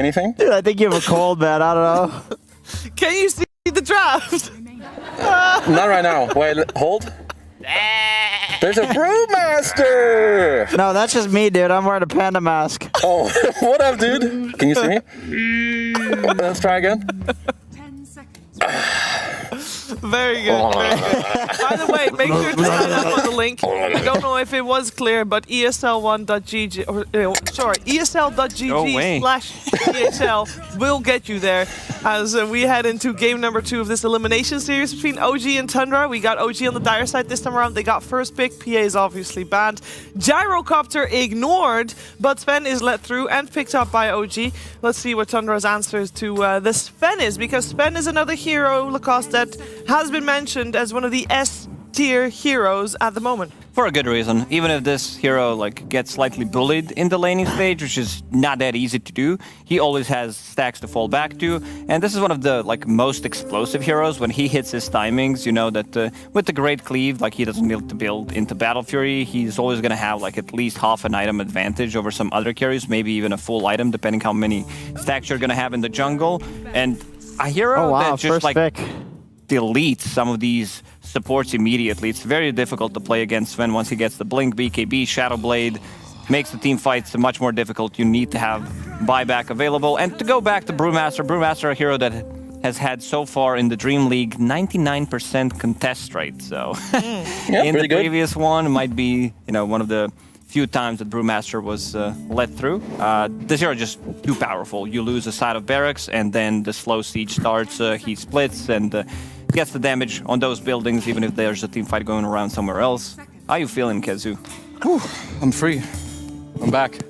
anything? Dude, I think you have a cold, man. I don't know. Can you see the draft? Not right now. Wait, hold. There's a Brewmaster! No, that's just me, dude. I'm wearing a panda mask. Oh, what up, dude? Can you see me? Let's try again. 10 seconds. Very good. Very good. By the way, make sure to sign up on the link. I don't know if it was clear, but esl1.gg, or sorry, esl.gg/ESL will get you there. As we head into game number 2 of this elimination series between OG and Tundra. We got OG on the dire side this time around. They got first pick. PA is obviously banned. Gyrocopter ignored, but Sven is let through and picked up by OG. Let's see what Tundra's answers to this Sven is, because Sven is another hero, Lacoste, that has been mentioned as one of the S-tier heroes at the moment. For a good reason. Even if this hero gets slightly bullied in the laning stage, which is not that easy to do, he always has stacks to fall back to. And this is one of the most explosive heroes. When he hits his timings, you know that with the Great Cleave, he doesn't need to build into Battle Fury. He's always going to have at least half an item advantage over some other carries, maybe even a full item, depending how many stacks you're going to have in the jungle. And a hero that just deletes some of these supports immediately. It's very difficult to play against Sven once he gets the Blink, BKB, Shadow Blade. Makes the team fights much more difficult. You need to have buyback available. And to go back to Brewmaster, a hero that has had so far in the Dream League 99% contest rate. So in the previous one, it might be one of the few times that Brewmaster was let through. This hero is just too powerful. You lose a side of barracks, and then the slow siege starts. He splits and gets the damage on those buildings, even if there's a team fight going around somewhere else. How you feeling, Kezu? Whew, I'm free. I'm back.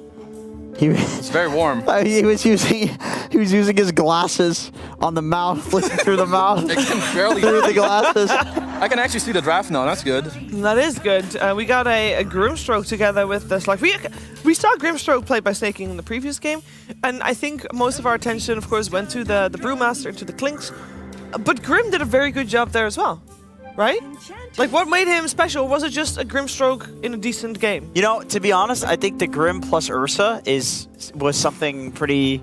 It's very warm. He was using his glasses on the mouth, looking through the mouth. I can barely through the glasses. I can actually see the draft now. That's good. That is good. We got a Grimstroke together with this. We saw Grimstroke play by Snaking in the previous game, and I think most of our attention, of course, went to the Brewmaster, to the Clinks. But Grim did a very good job there as well, right? What made him special? Was it just a Grimstroke in a decent game? You know, to be honest, I think the Grim plus Ursa was something pretty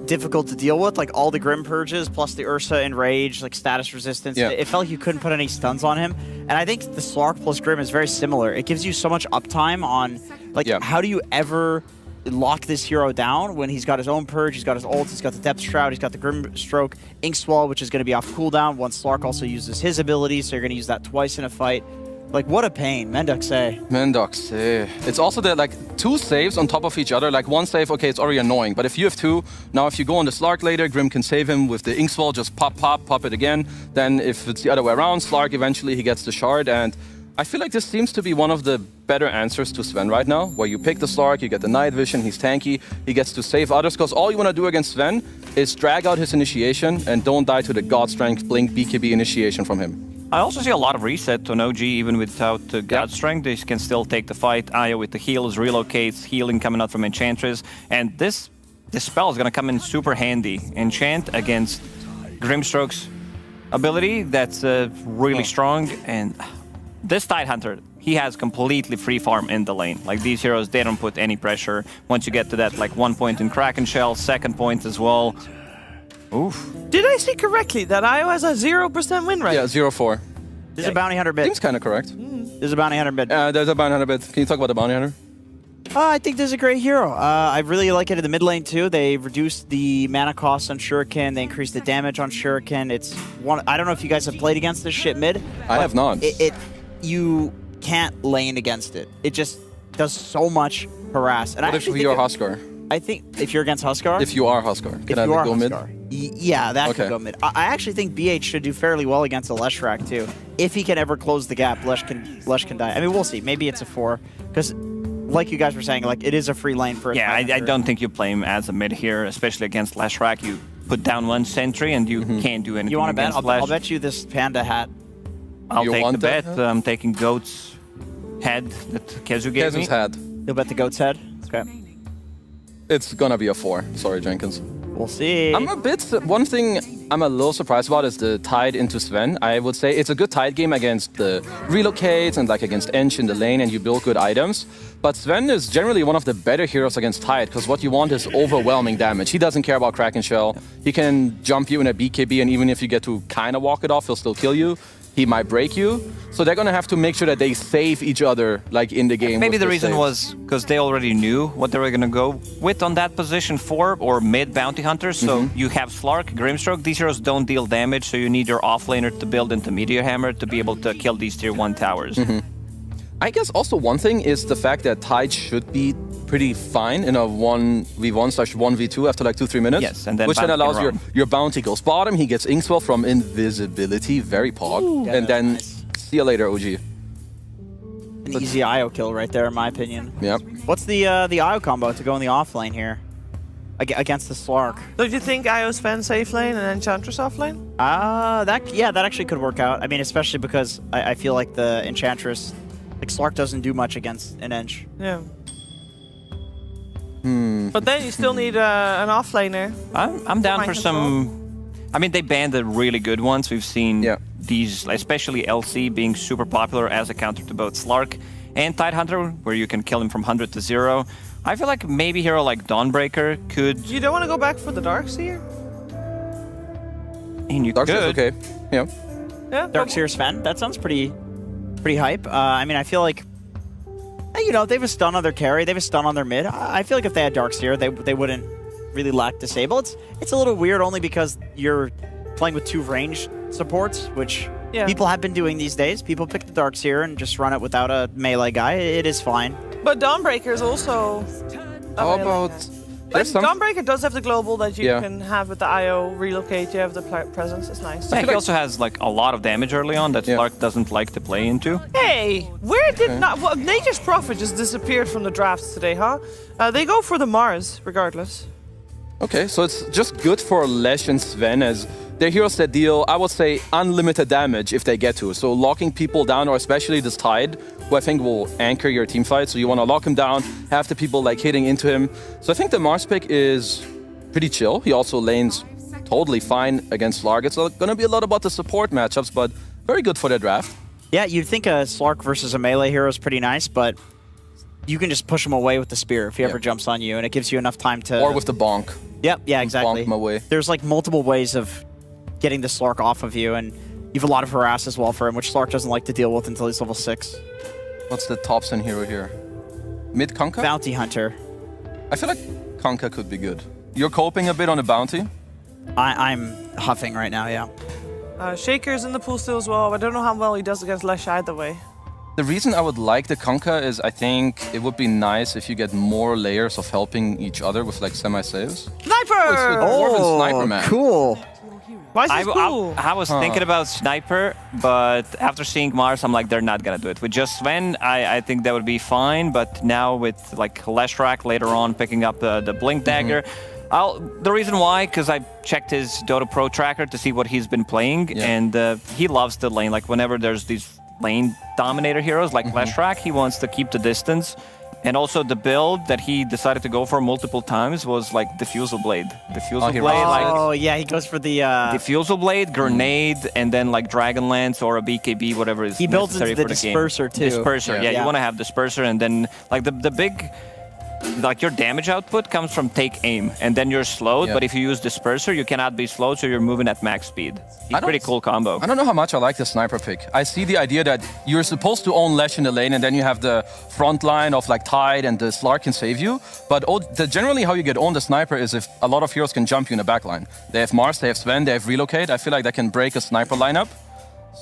difficult to deal with. All the Grim purges plus the Ursa Enrage, status resistance. Yeah. It felt like you couldn't put any stuns on him. And I think the Slark plus Grim is very similar. It gives you so much uptime on how do you ever lock this hero down when he's got his own purge, he's got his ult, he's got the Depth Shroud, he's got the Grimstroke, Ink Swallow, which is going to be off cooldown once Slark also uses his ability, so you're going to use that twice in a fight. What a pain. Mendoxe. Mendoxe. It's also that 2 saves on top of each other. One save, okay, it's already annoying, but if you have 2, now if you go on the Slark later, Grim can save him with the Ink Swallow, just pop it again. Then if it's the other way around, Slark eventually he gets the shard, and I feel like this seems to be one of the better answers to Sven right now, where you pick the Slark, you get the night vision, he's tanky, he gets to save others, because all you want to do against Sven is drag out his initiation and don't die to the God Strength, Blink, BKB initiation from him. I also see a lot of reset on OG, even without God Strength. They can still take the fight. Aya with the heals, relocates, healing coming out from Enchantress. And this spell is going to come in super handy. Enchant against Grimstroke's ability, that's really strong. And this Tidehunter, he has completely free farm in the lane. These heroes, they don't put any pressure. Once you get to that 1 point in Kraken Shell, 2nd point as well. Oof. Did I see correctly that IO has a 0% win rate? Yeah, 0-4. This is a bounty hunter bid. Seems kind of correct. This is a bounty hunter bid. There's a bounty hunter bid. Can you talk about the bounty hunter? I think this is a great hero. I really like it in the mid lane too. They reduced the mana cost on Shuriken. They increased the damage on Shuriken. It's one. I don't know if you guys have played against this shit mid. I have not. You can't lane against it. It just does so much harass. And what if you're Huskar? I think if you're against Huskar? If you are Huskar. Can I go mid? Yeah, that could go mid. I actually think BH should do fairly well against a Leshrac too. If he can ever close the gap, Lesh can die. I mean, we'll see. Maybe it's a 4. Because like you guys were saying, it is a free lane for a I don't think you play him as a mid here, especially against Leshrac. You put down 1 sentry and you can't do anything. You want to bet? I'll bet you this panda hat. I'll take the bet. I'm taking Goat's head that Kezu gave me. Kezu's head. You'll bet the Goat's head? Okay. it's gonna be a 4. Sorry, Jenkins. We'll see. One thing I'm a little surprised about is the Tide into Sven. I would say it's a good Tide game against the relocates and like against Ench in the lane, and you build good items. But Sven is generally one of the better heroes against Tide, because what you want is overwhelming damage. He doesn't care about Kraken Shell. He can jump you in a BKB, and even if you get to kind of walk it off, he'll still kill you. He might break you. So they're gonna have to make sure that they save each other like in the game. Maybe the their reason saves. was because they already knew what they were going to go with on that position 4 or mid bounty hunters. So you have Slark, Grimstroke. These heroes don't deal damage, so you need your offlaner to build into Meteor Hammer to be able to kill these tier 1 towers. I guess also one thing is the fact that Tide should be pretty fine in a 1v1/1v2 after like 2-3 minutes. Yes, and then which then Bounty allows can run. your bounty goes bottom. He gets Inkswell from invisibility, very pog, Yeah, and then nice. see you later, OG. An easy IO kill right there, in my opinion. Yep. What's the IO combo to go in the off lane here against the Slark? So do you think IO Sven safe lane and Enchantress off lane? That actually could work out. I mean, especially because I feel like the Enchantress, like Slark doesn't do much against an Ench. Yeah. But then you still need an offlaner. I'm down for some... I mean, they banned the really good ones. We've seen these, especially LC, being super popular as a counter to both Slark and Tidehunter, where you can kill him from 100 to 0. I feel like maybe a hero like Dawnbreaker could... You don't want to go back for the Darkseer? And you Darkseer's could. okay. Yeah. Yeah. Darkseer Sven, that sounds pretty hype. I mean, I feel like, you know, they have a stun on their carry, they have a stun on their mid. I feel like if they had Darkseer, they wouldn't really lack Disable. It's a little weird only because you're playing with 2 range supports, which people have been doing these days. People pick the Darkseer and just run it without a melee guy. It is fine. But Dawnbreaker is also... How about... But Dawnbreaker does have the global that you Yeah. can have with the IO relocate. You have the presence. It's nice. Yeah, he also has like a lot of damage early on that Slark doesn't like to play into. Hey, where did not... Well, Nature's Prophet just disappeared from the drafts today, huh? They go for the Mars, regardless. Okay, so it's just good for Lesh and Sven as they're heroes that deal, I would say, unlimited damage if they get to. So locking people down, or especially this Tide, who I think will anchor your team fight. So you want to lock him down, have the people like hitting into him. So I think the Mars pick is pretty chill. He also lanes totally fine against Slark. It's going to be a lot about the support matchups, but very good for the draft. Yeah, you'd think a Slark versus a melee hero is pretty nice, but you can just push him away with the spear if he ever jumps on you, and it gives you enough time to... Or with the bonk. Yep, yeah, exactly. Bonk him away. There's like multiple ways of getting the Slark off of you, and you have a lot of harass as well for him, which Slark doesn't like to deal with until he's level 6. What's the Thompson hero here? Mid Conka? Bounty Hunter. I feel like Conka could be good. You're coping a bit on the bounty? I'm huffing right now, yeah. Shaker's in the pool still as well. I don't know how well he does against Lesh either way. The reason I would like the Conka is I think it would be nice if you get more layers of helping each other with like semi-saves. Sniper! Dwarven Sniper, man. Cool. Why is this cool? I was thinking about Sniper, but after seeing Mars, I'm like, they're not gonna do it. With just Sven, I think that would be fine, but now with like Leshrac later on picking up the Blink Dagger, the reason why, because I checked his Dota Pro tracker to see what he's been playing, and he loves the lane. Like whenever there's these lane dominator heroes like Leshrac, he wants to keep the distance. And also the build that he decided to go for multiple times was like Diffusal Blade. Diffusal Blade, like yeah, he goes for the... Diffusal Blade, Grenade, and then like Dragonlance or a BKB, whatever is he builds necessary into the for the Disperser game. too. Disperser, yeah, you want to have Disperser, and then like the big... Like your damage output comes from take aim, and then you're slowed, but if you use Disperser, you cannot be slowed, so you're moving at max speed. It's a pretty cool combo. I don't know how much I like the Sniper pick. I see the idea that you're supposed to own Lesh in the lane, and then you have the front line of like Tide and the Slark can save you. But generally how you get on the Sniper is if a lot of heroes can jump you in the back line. They have Mars, they have Sven, they have Relocate. I feel like that can break a Sniper lineup.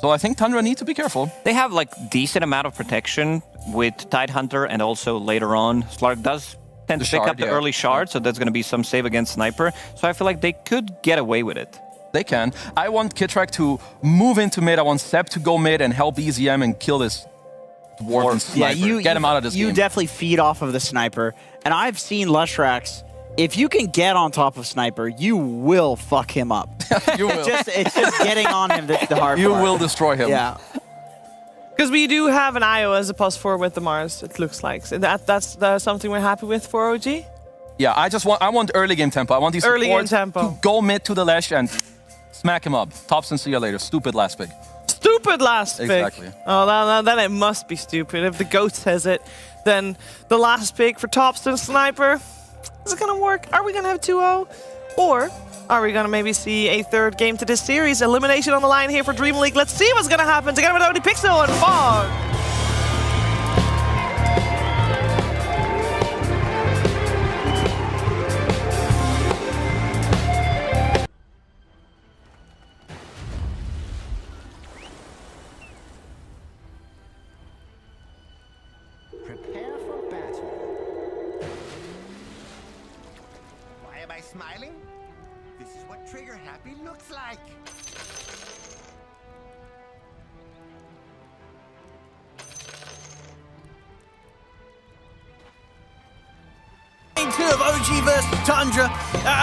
So I think Tundra need to be careful. They have like decent amount of protection with Tidehunter, and also later on, Slark does tend to pick up the early shard, so that's going to be some save against Sniper. So I feel like they could get away with it. They can. I want Kitrak to move into mid. I want Seb to go mid and help EZM and kill this Dwarven Sniper. Get him out of this game. You definitely feed off of the Sniper. And I've seen Leshracs. If you can get on top of Sniper, you will fuck him up. You will. It's just getting on him that's the hard You part. will destroy him. Yeah. Because we do have an IO as a +4 with the Mars, it looks like. So that's something we're happy with for OG? Yeah, I want early game tempo. I want these Early game supports tempo. to go mid to the Lash and smack him up. Tops and see you later. Stupid last pick. Stupid last pick. Exactly. Oh, then it must be stupid. If the GOAT says it, then the last pick for Topston Sniper. Is it going to work? Are we going to have 2-0? Or are we going to maybe see a third game to this series? Elimination on the line here for Dreamleague. Let's see what's going to happen. Together with Odie Pixel and Fog. Prepare for battle. Why am I smiling? This is what trigger happy looks like. Game 2 of OG versus Tundra.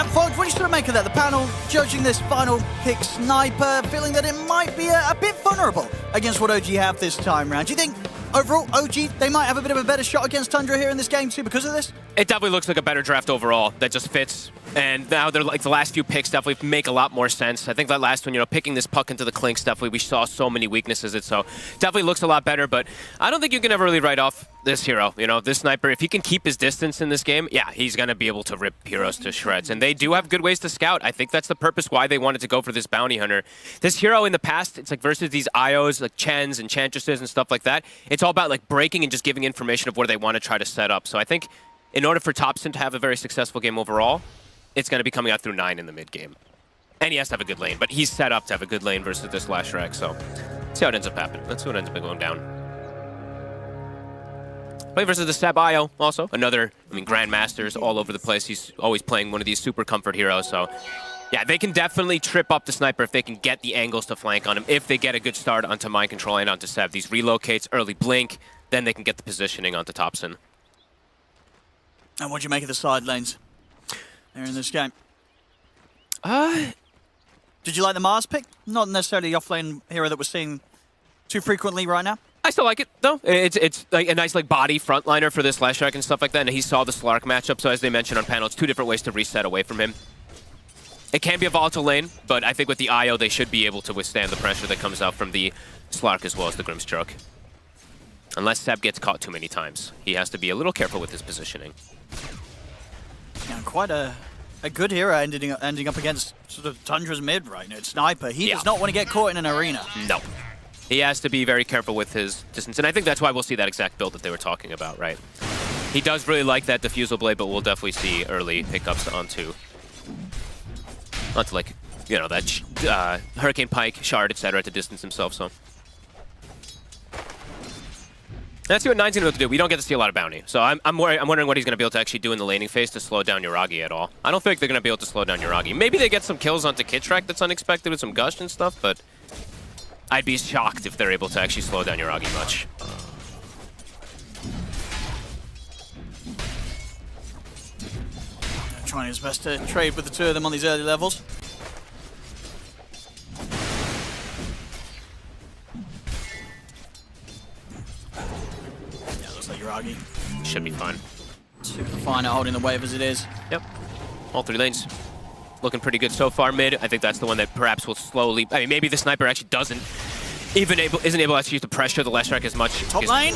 Folks, what do you sort of make of that? The panel judging this final pick Sniper, feeling that it might be a bit vulnerable against what OG have this time round. Do you think overall, OG, they might have a bit of a better shot against Tundra here in this game too because of this? It definitely looks like a better draft overall that just fits. And now they're like the last few picks definitely make a lot more sense. I think that last one, you know, picking this puck into the clinks, definitely we saw so many weaknesses. So definitely looks a lot better, but I don't think you can ever really write off this hero. You know, this sniper, if he can keep his distance in this game, yeah, he's going to be able to rip heroes to shreds. And they do have good ways to scout. I think that's the purpose why they wanted to go for this bounty hunter. This hero in the past, it's like versus these IOs, like Chens and Chantresses and stuff like that, it's all about like breaking and just giving information of where they want to try to set up. So I think in order for Topson to have a very successful game overall, it's going to be coming out through 9 in the mid game. And he has to have a good lane, but he's set up to have a good lane versus this last Shrek, so see how it ends up happening. That's what ends up going down. Play versus the Seb IO also, another, Grandmasters all over the place. He's always playing one of these super comfort heroes, so yeah, they can definitely trip up the sniper if they can get the angles to flank on him, if they get a good start onto Mind Control and onto Seb. These relocates, early blink, then they can get the positioning onto Topson. And what do you make of the side lanes here in this game? Did you like the Mars pick? Not necessarily the offlane hero that we're seeing too frequently right now. I still like it, though. It's like a nice body frontliner for this Last Shark and stuff like that, and he saw the Slark matchup, so as they mentioned on panel, it's 2 different ways to reset away from him. It can be a volatile lane, but I think with the IO, they should be able to withstand the pressure that comes out from the Slark as well as the Grimstroke. Unless Seb gets caught too many times. He has to be a little careful with his positioning. Yeah, quite a good hero ending up against sort of Tundra's mid right now. It's Sniper. He does not want to get caught in an arena. No. He has to be very careful with his distance, and I think that's why we'll see that exact build that they were talking about, right? He does really like that Diffusal Blade, but we'll definitely see early pickups onto like, you know, that Hurricane Pike, Shard, etc. to distance himself, so. Let's see what 9's going to be able to do. We don't get to see a lot of bounty. So I'm wondering what he's going to be able to actually do in the laning phase to slow down Yuragi at all. I don't think they're going to be able to slow down Yuragi. Maybe they get some kills onto Kitrak that's unexpected with some Gush and stuff, but I'd be shocked if they're able to actually slow down Yuragi much. Trying his best to trade with the 2 of them on these early levels. Yeah, looks like Yuragi. Should be fine. Super fine at holding the wave as it is. Yep. All 3 lanes. Looking pretty good so far mid. I think that's the one that perhaps will slowly... maybe the sniper actually isn't able to actually use the pressure the Last Shark as much. Top lane.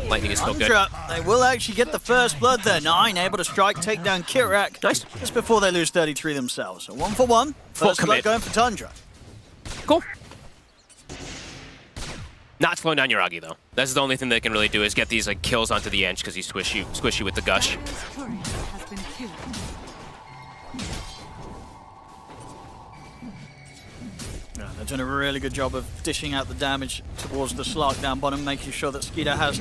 Lightning is still good. Tundra, they will actually get the first blood there. 9 able to strike, take down Kitrak. Nice. Just before they lose 33 themselves. So 1 for 1. Full First blood commit. going for Tundra. Cool. Not slowing down Yuragi, though. That's the only thing they can really do is get these kills onto the edge because he's squishy with the Gush. This turret has been killed. Yeah, they're doing a really good job of dishing out the damage towards the Slark down bottom, making sure that Skeeter has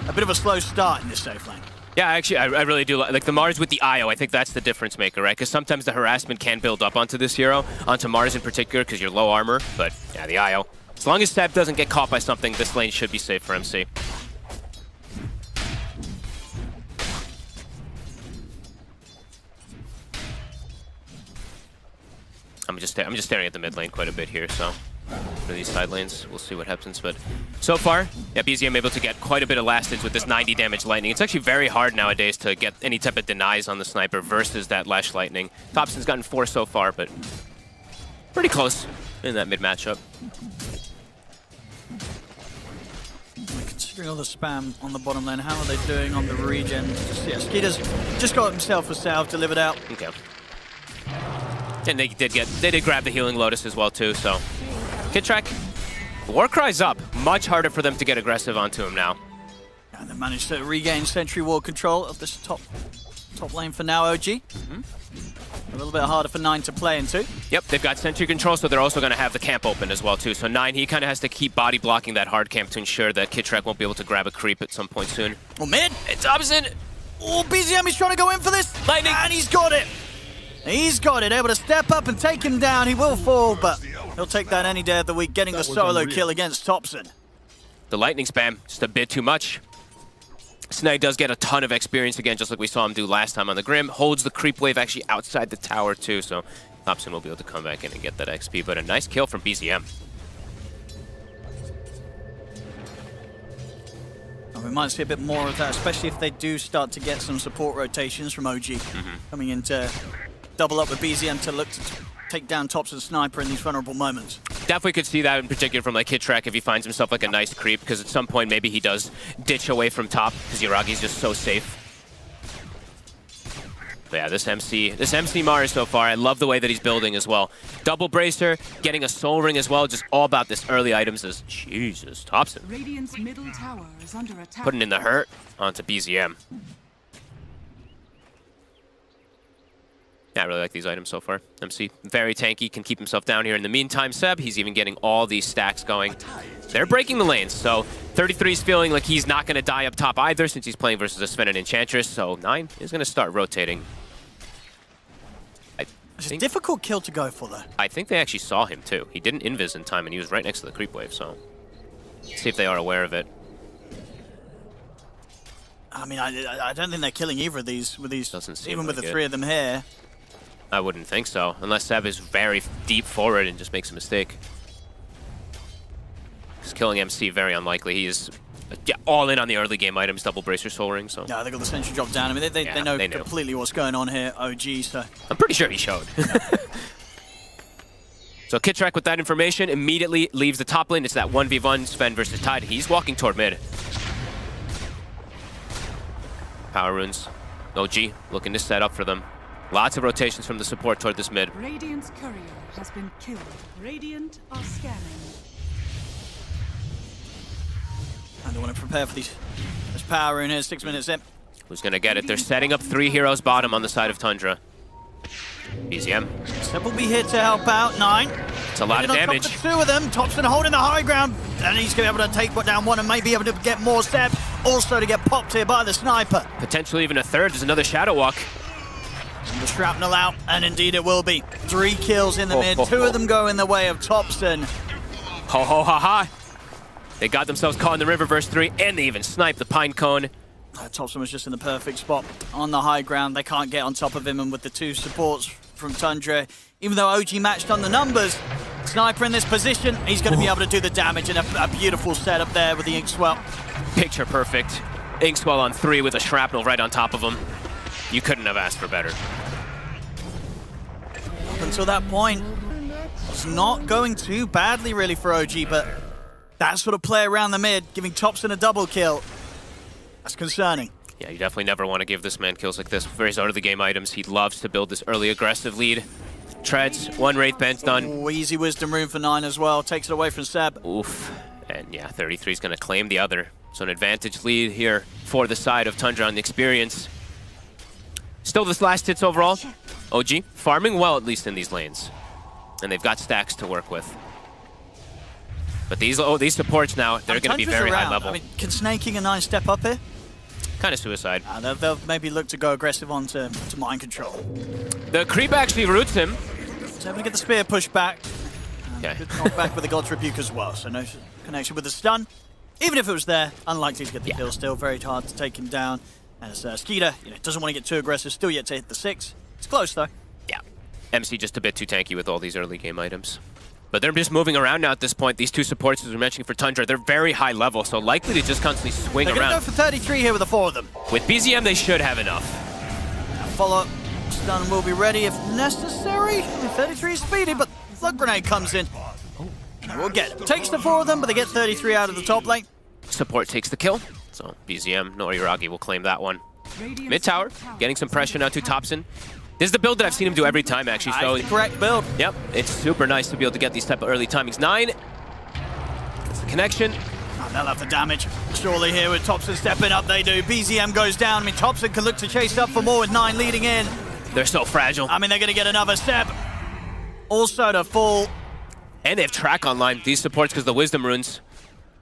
a bit of a slow start in this safe lane. Yeah, actually, I really do like the Mars with the IO. I think that's the difference maker, right? Because sometimes the harassment can build up onto this hero, onto Mars in particular, because you're low armor. But yeah, the IO. As long as Seb doesn't get caught by something, this lane should be safe for MC. I'm just staring at the mid lane quite a bit here, so for these side lanes. We'll see what happens, but so far, yeah, BZM able to get quite a bit of lastage with this 90 damage lightning. It's actually very hard nowadays to get any type of denies on the sniper versus that lash lightning. Thompson's gotten 4 so far, but pretty close in that mid matchup. Considering all the spam on the bottom lane, how are they doing on the regen? Yeah, Skeeter's just got himself a salve delivered out. Okay. And they did grab the healing Lotus as well too, so. KitTrack, Warcry's up. Much harder for them to get aggressive onto him now. And they managed to regain Sentry Wall control of this top lane for now, OG. A little bit harder for 9 to play into. Yep, they've got sentry control, so they're also going to have the camp open as well too. So 9, he kind of has to keep body blocking that hard camp to ensure that KitTrack won't be able to grab a creep at some point soon. Oh, mid! It's Thompson! Oh, BZM is trying to go in for this! Lightning! And he's got it! He's got it, able to step up and take him down. He will fall, but he'll take that any day of the week, getting the solo kill against Thompson. The lightning spam, just a bit too much. Snag does get a ton of experience again, just like we saw him do last time on the Grim. Holds the creep wave actually outside the tower too, so Thompson will be able to come back in and get that XP, but a nice kill from BZM. We might see a bit more of that, especially if they do start to get some support rotations from OG coming in to double up with BZM to look to take down Thompson Sniper in these vulnerable moments. Definitely could see that in particular from like KitTrack if he finds himself like a nice creep, because at some point maybe he does ditch away from top because Yuragi's just so safe. But yeah, this MC Mars so far, I love the way that he's building as well. Double bracer, getting a soul ring as well, just all about this early items as Jesus, Thompson. Radiant's middle tower is under attack. Putting in the hurt onto BZM. Yeah, I really like these items so far. MC, very tanky, can keep himself down here. In the meantime, Seb, he's even getting all these stacks going. They're breaking the lanes, so 33's feeling like he's not going to die up top either since he's playing versus a Sven and Enchantress, so 9 is going to start rotating. It's a difficult kill to go for, though. I think they actually saw him, too. He didn't invis in time, and he was right next to the creep wave, so let's see if they are aware of it. I mean, I don't think they're killing either of these, Doesn't seem even with like the it. 3 of them here. I wouldn't think so, unless Seb is very deep forward and just makes a mistake. Because killing MC, very unlikely. He is all in on the early game items, double bracer soul ring, so. Yeah, they got the sentry drop down. I mean, they know completely what's going on here, OG, so. I'm pretty sure he showed. So KitTrack with that information immediately leaves the top lane. It's that 1v1 Sven versus Tide. He's walking toward mid. Power runes. OG looking to set up for them. Lots of rotations from the support toward this mid. Radiant's courier has been killed. Radiant are scanning. And they want to prepare for this power rune here, 6 minutes in. Who's gonna get it? They're setting up 3 heroes bottom on the side of Tundra. BZM. Seb will be here to help out, 9. It's a lot of damage. The 2 of them, Thompson holding the high ground, and he's going to be able to take down 1 and maybe able to get more Seb, also to get popped here by the sniper. Potentially even a third. There's another Shadow Walk. And the shrapnel out, and indeed it will be. 3 kills in the mid, 2 of them go in the way of Thompson. Ho ho ha ha. They got themselves caught in the river verse 3, and they even sniped the pine cone. Thompson was just in the perfect spot on the high ground. They can't get on top of him, and with the 2 supports from Tundra, even though OG matched on the numbers, Sniper in this position, he's going to be able to do the damage, and a beautiful setup there with the Inkswell. Picture perfect. Inkswell on 3 with a shrapnel right on top of him. You couldn't have asked for better. Up until that point, it's not going too badly really for OG, but that sort of play around the mid, giving Thompson a double kill, that's concerning. Yeah, you definitely never want to give this man kills like this. Very out of the game items. He loves to build this early aggressive lead. Treads, 1 Wraith Bend's done. Oh, easy Wisdom Rune for 9 as well. Takes it away from Seb. Oof. And yeah, 33 is going to claim the other. So an advantage lead here for the side of Tundra on the experience. Still this last hits overall. OG farming well, at least in these lanes. And they've got stacks to work with. But these supports now, they're going to be very high level. I mean, can Snaking a 9 step up here? Kind of suicide. They'll maybe look to go aggressive onto mind control. The creep actually roots him. So able to get the spear pushed back. Okay. Good knock back with the God's Rebuke as well, so no connection with the stun. Even if it was there, unlikely to get the kill still. Very hard to take him down. As Skeeter, doesn't want to get too aggressive, still yet to hit the 6. It's close though. Yeah. MC just a bit too tanky with all these early game items. But they're just moving around now at this point. These two supports, as we were mentioning for Tundra, they're very high level, so likely to just constantly swing They're around. going to go for 33 here with the 4 of them. With BZM, they should have enough. Follow-up stun will be ready if necessary. 33 is speedy, but the grenade comes in. And we'll get it. Takes the 4 of them, but they get 33 out of the top lane. Support takes the kill, so BZM, Noriragi will claim that one. Mid tower, getting some pressure now to Thompson. This is the build that I've seen him do every time, actually. So That's the correct build. Yep, it's super nice to be able to get these type of early timings. 9, gets the connection. And they'll have the damage. Surely here with Thompson stepping up, they do. BZM goes down. I mean, Thompson can look to chase up for more with 9 leading in. They're so fragile. I mean, they're going to get another step. Also to fall. And they have track online, these supports, because the Wisdom Runes.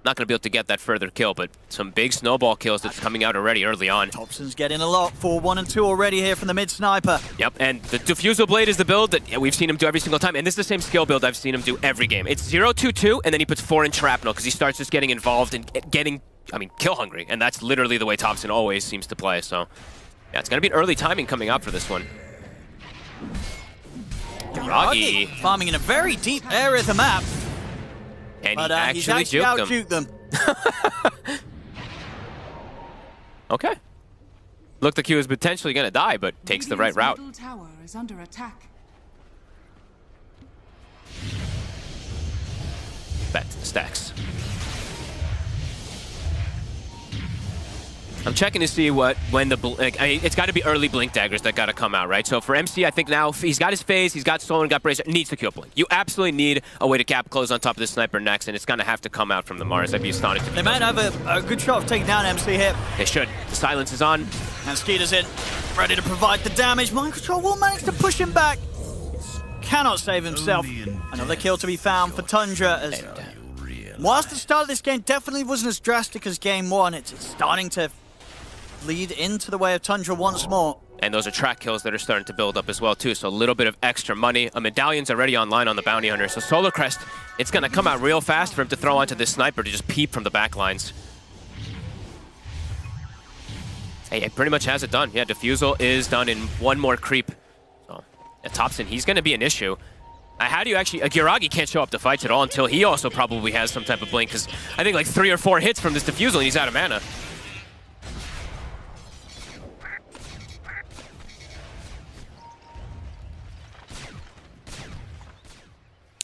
Not going to be able to get that further kill, but some big snowball kills that's coming out already early on. Thompson's getting a lot for 1 and 2 already here from the mid sniper. Yep, and the Diffusal Blade is the build that we've seen him do every single time, and this is the same skill build I've seen him do every game. It's 0-2-2, and then he puts 4 in Shrapnel, because he starts just getting involved and getting, kill hungry, and that's literally the way Thompson always seems to play, so... Yeah, it's going to be an early timing coming out for this one. Ragi. Farming in a very deep area of the map. And But he he's actually actually juked them. out-juked them. Okay. Looked like he was potentially going to die, but takes the right route. Middle tower is under attack. Back to the stacks. I'm checking to see when it's got to be early Blink daggers that got to come out, right? So for MC, I think now he's got his phase, he's got Soul and got Bracer, needs to kill Blink. You absolutely need a way to cap close on top of this sniper next, and it's going to have to come out from the Mars. I'd be astonished if They might have a good shot of taking down MC here. They should. The silence is on. And Skeeter's in, ready to provide the damage. Mind Control will manage to push him back. Cannot save himself. Another kill to be found for Tundra. As whilst the start of this game definitely wasn't as drastic as game 1, it's starting to lead into the way of Tundra once more. And those are track kills that are starting to build up as well, too. So a little bit of extra money. A medallion's already online on the Bounty Hunter. So Solar Crest, it's going to come out real fast for him to throw onto this sniper to just peep from the back lines. Hey, it pretty much has it done. Yeah, Diffusal is done in one more creep. So at Thompson, he's going to be an issue. How do you actually... Giragi can't show up to fights at all until he also probably has some type of blink, because I think like 3 or 4 hits from this Diffusal and he's out of mana.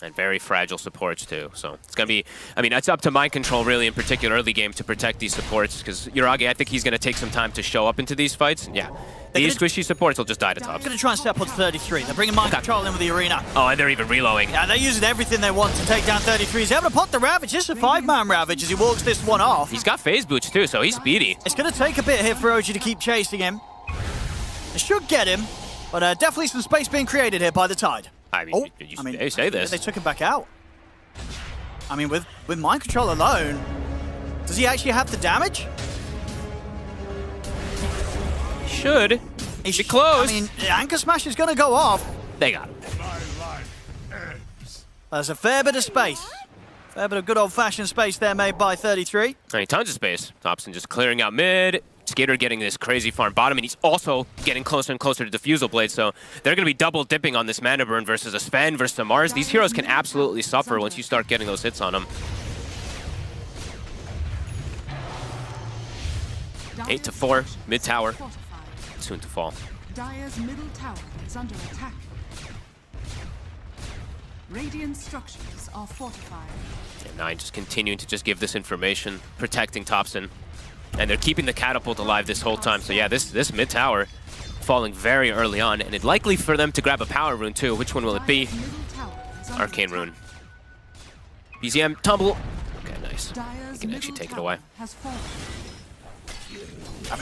And very fragile supports too, so it's gonna be, it's up to Mind Control really in particular early game to protect these supports, because Uragi, I think he's gonna take some time to show up into these fights, and yeah, these squishy supports will just die to top. They're gonna try and step on 33. They're bringing Mind Control in with the arena. Oh, and they're even reloading. Yeah, they're using everything they want to take down 33. He's able to pot the Ravage, just a 5-man Ravage as he walks this one off. He's got phase boots too, so he's speedy. It's gonna take a bit here for OG to keep chasing him. They should get him, but definitely some space being created here by the Tide. You say this. They took him back out. With Mind Control alone, does he actually have the damage? Should. Be close. Anchor Smash is going to go off. They got him. There's a fair bit of space. Fair bit of good old-fashioned space there made by 33. Tons of space. Thompson just clearing out mid. Skater getting this crazy farm bottom, and he's also getting closer and closer to Diffusal Blade, so they're going to be double dipping on this mana burn versus a Sven versus a Mars. These heroes can absolutely suffer once you start getting those hits on them. 8-4, mid tower, soon to fall. Dire's middle tower is under attack. Radiant structures are fortified. And 9 just continuing to just give this information, protecting Thompson. And they're keeping the catapult alive this whole time. So yeah, this mid tower falling very early on, and it's likely for them to grab a power rune too. Which one will it be? Arcane rune. BZM tumble. Okay, nice. You can actually take it away.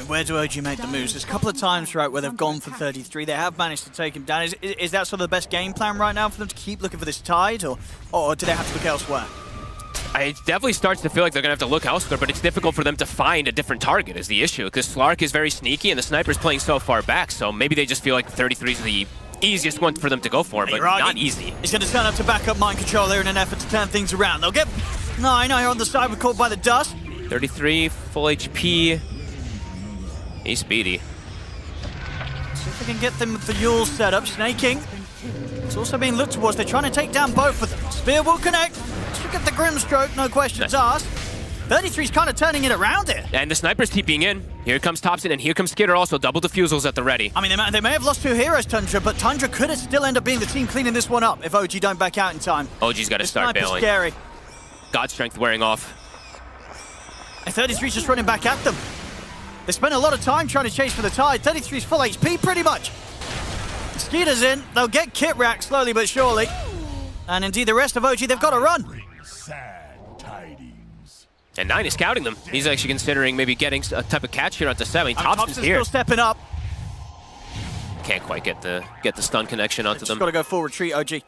Where do OG make the moves? There's a couple of times, right, where they've gone for 33. They have managed to take him down. Is that sort of the best game plan right now for them to keep looking for this Tide, or do they have to look elsewhere? It definitely starts to feel like they're going to have to look elsewhere, but it's difficult for them to find a different target is the issue, because Slark is very sneaky and the Sniper's playing so far back, so maybe they just feel like 33 is the easiest one for them to go for, but not easy. He's going to turn up to back up Mind Control there in an effort to turn things around. They'll get 9 here on the side, we're caught by the dust. 33, full HP. He's speedy. See if they can get them with the Yule set up. Snaking. It's also being looked towards. They're trying to take down both of them. Spear will connect. Let's look at the Grim Stroke, no questions asked. 33's kind of turning it around here. And the sniper's TPing in. Here comes Thompson, and here comes Skitter also. Double defusals at the ready. I mean, they may have lost 2 heroes, Tundra, but Tundra could still end up being the team cleaning this one up if OG don't back out in time. OG's got to start bailing. Scary. God Strength wearing off. And 33's just running back at them. They spent a lot of time trying to chase for the tide. 33's full HP pretty much. Skeeter's in. They'll get kit rack slowly but surely. And indeed, the rest of OG, they've got to run. And 9 is scouting them. He's actually considering maybe getting a type of catch here at the 7. Thompson's here. Still stepping up. Can't quite get the stun connection onto them. Just got to go full retreat, OG.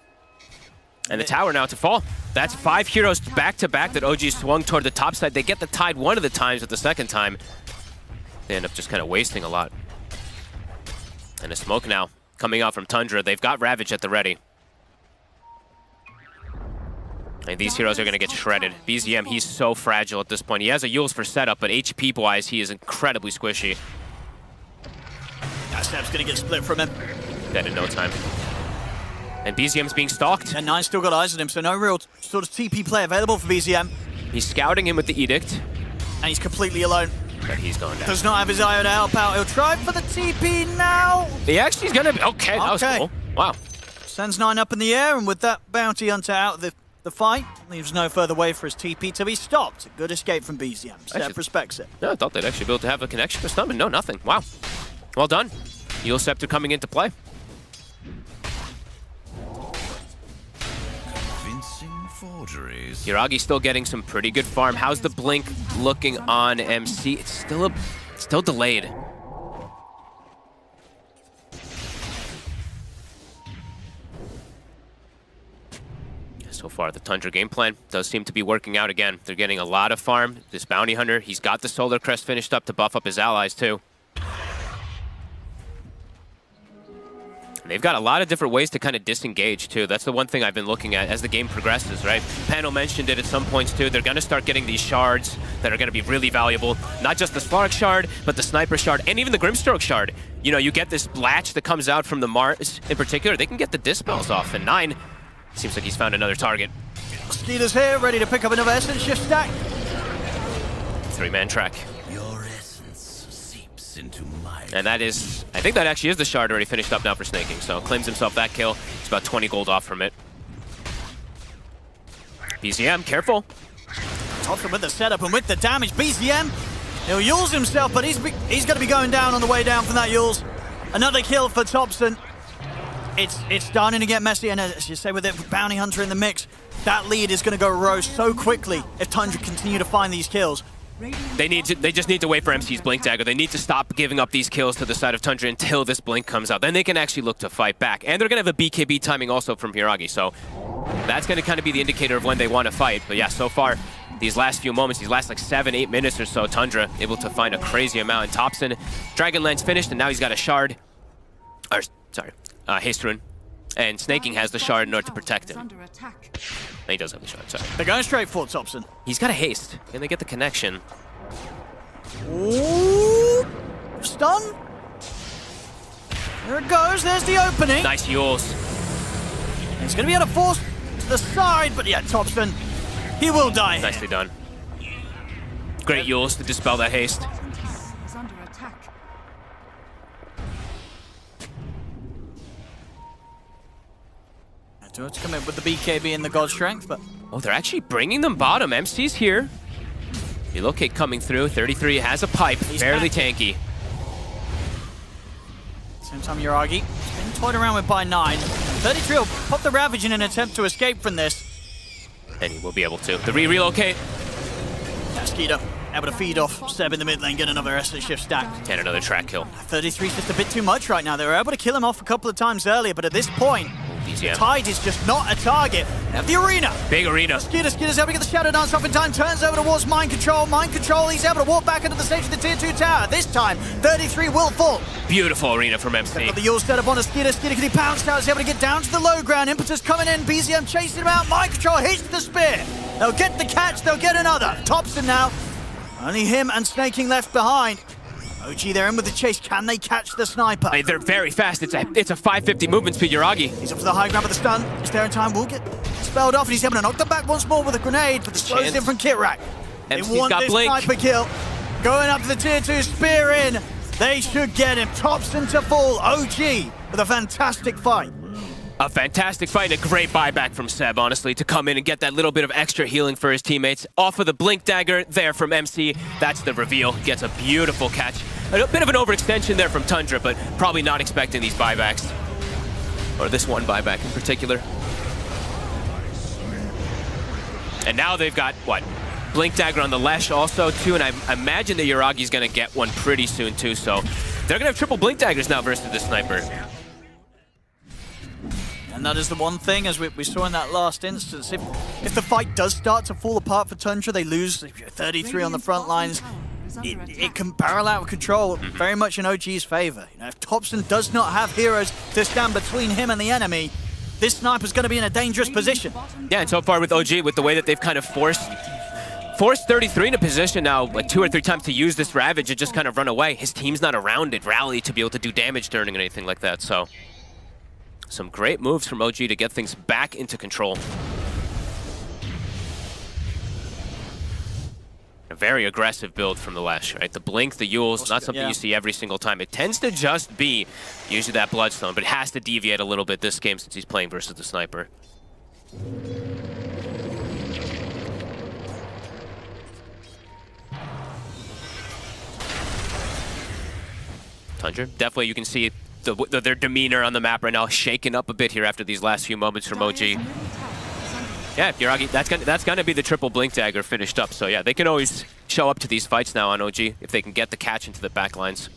And the tower now to fall. That's 5 heroes back-to-back that OG swung toward the top side. They get the tide one of the times, but the second time, they end up just kind of wasting a lot. And a smoke now coming out from Tundra. They've got Ravage at the ready. And these heroes are going to get shredded. BZM, he's so fragile at this point. He has a Yules for setup, but HP-wise, he is incredibly squishy. That step's going to get split from him. Dead in no time. And BZM's being stalked. And 9's still got eyes on him, so no real sort of TP play available for BZM. He's scouting him with the Edict. And he's completely alone. But he's going down. Does not have his eye to help out. He'll try for the TP now. He actually is going to... Okay, that was cool. Wow. Sends 9 up in the air, and with that bounty hunter out of the fight, leaves no further way for his TP to be stopped. A good escape from BZM. Step respects it. No, I thought they'd actually be able to have a connection with Stunman. No, nothing. Wow. Well done. Yule Scepter coming into play. Hiragi still getting some pretty good farm. How's the blink looking on MC? It's still delayed. So far, the Tundra game plan does seem to be working out again. They're getting a lot of farm. This Bounty Hunter, he's got the Solar Crest finished up to buff up his allies too. And they've got a lot of different ways to kind of disengage too. That's the one thing I've been looking at as the game progresses, right? Panel mentioned it at some points too. They're going to start getting these shards that are going to be really valuable. Not just the Spark Shard, but the Sniper Shard, and even the Grimstroke Shard. You know, you get this latch that comes out from the Mars in particular. They can get the Dispels off, and 9 seems like he's found another target. Skeeter's here, ready to pick up another Essence Shift stack. 3-man track. Your essence seeps into my... And that is, I think that actually is the shard already finished up now for snaking, so claims himself that kill. He's about 20 gold off from it. BZM, careful. Thompson with the setup and with the damage. BZM, he'll Yules himself, but he's going to be going down on the way down from that Yules. Another kill for Thompson. It's starting to get messy, and as you say, with it, Bounty Hunter in the mix, that lead is going to go roast so quickly if Tundra continue to find these kills. They just need to wait for MC's Blink Dagger. They need to stop giving up these kills to the side of Tundra until this Blink comes out. Then they can actually look to fight back. And they're going to have a BKB timing also from Hiragi, so that's going to kind of be the indicator of when they want to fight. But yeah, so far, these last few moments, these last like 7-8 minutes or so, Tundra able to find a crazy amount. And Thompson, Dragonlance finished, and now he's got a shard. Or, sorry. Haste Rune, and Snaking has the shard in order to protect him. He does have the shard, sorry. They're going straight for Thompson. He's got a haste. Can they get the connection? Ooh, stun. There it goes, there's the opening. Nice Yules. He's going to be able to force to the side, but yeah, Thompson, he will die. Nicely done. Great Yules to dispel that haste. To come in with the BKB and the God Strength, but... Oh, they're actually bringing them bottom. MC's here. Relocate coming through. 33 has a pipe. He's fairly tanky. Same time, Hiragi. He's been toyed around with by 9. 33 will pop the Ravage in an attempt to escape from this. And he will be able to. The relocate. Skeeter able to feed off Seb in the mid lane, get another Essence Shift stack. And another track kill. 33's just a bit too much right now. They were able to kill him off a couple of times earlier, but at this point, BZM. Tide is just not a target. At the arena. Big arena. Skeeter's able to get the Shadow Dance off in time, turns over towards Mind Control. Mind Control, he's able to walk back into the stage of the Tier 2 tower. This time, 33 will fall. Beautiful arena from MC. Got the Yule set up on a Skeeter. Skeeter, can he pounce now? He's able to get down to the low ground. Impetus coming in. BZM chasing him out. Mind Control hits the spear. They'll get the catch. They'll get another. Thompson now. Only him and Snaking left behind. OG, they're in with the chase. Can they catch the sniper? Hey, they're very fast. It's a 550 movement speed, Yuragi. He's up for the high ground with the stun. Is there in time? Will get spelled off, and he's able to knock them back once more with a grenade, but the slows in from Kitrak. They MC's want got this blink. sniper kill. Going up to the tier 2, spear in. They should get him. Thompson to fall. OG with a fantastic fight. A fantastic fight and a great buyback from Seb, honestly, to come in and get that little bit of extra healing for his teammates. Off of the Blink Dagger there from MC. That's the reveal. Gets a beautiful catch. A bit of an overextension there from Tundra, but probably not expecting these buybacks. Or this one buyback in particular. And now they've got, what? Blink Dagger on the Lesh also, too, and I imagine that Yuragi's going to get one pretty soon, too, so they're going to have triple Blink Daggers now versus the Sniper. And that is the one thing, as we saw in that last instance, if the fight does start to fall apart for Tundra, they lose 33 on the front lines, it can barrel out of control very much in OG's favor. You know, if Thompson does not have heroes to stand between him and the enemy, this sniper's going to be in a dangerous position. Yeah, and so far with OG, with the way that they've kind of forced 33 in a position now, like 2 or 3 times to use this Ravage and just kind of run away. His team's not around it, rally to be able to do damage turning or anything like that, so some great moves from OG to get things back into control. A very aggressive build from the Lash, right? The Blink, the Yules, not something you see every single time. It tends to just be usually that Bloodstone, but it has to deviate a little bit this game since he's playing versus the Sniper. Tundra, definitely you can see their demeanor on the map right now shaken up a bit here after these last few moments from OG. Yeah, Yuragi, that's gonna be the triple Blink Dagger finished up. So yeah, they can always show up to these fights now on OG if they can get the catch into the back lines.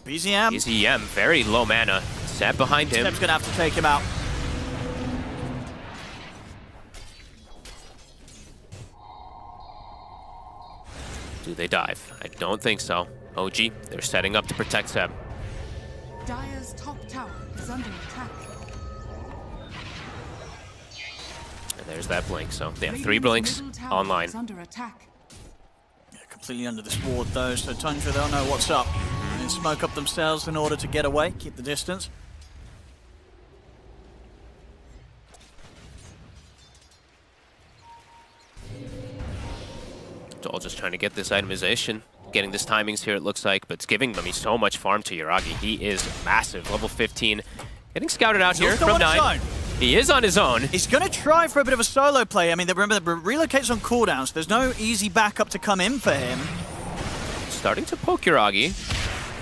BZM. BZM, very low mana. Seb behind him. Seb's gonna have to take him out. Do they dive? I don't think so. OG, they're setting up to protect Seb. Dire's top tower is under attack. And there's that blink. So they have 3 blinks online. Under attack. Yeah, completely under this ward though, so Tundra, they'll know what's up. And smoke up themselves in order to get away, keep the distance. It's all just trying to get this itemization. Getting this timings here, it looks like, but it's giving them so much farm to Yuragi. He is massive, level 15. Getting scouted out here from 9. He is on his own. He's going to try for a bit of a solo play. I mean, remember, the relocate's on cooldowns. There's no easy backup to come in for him. Starting to poke Yuragi.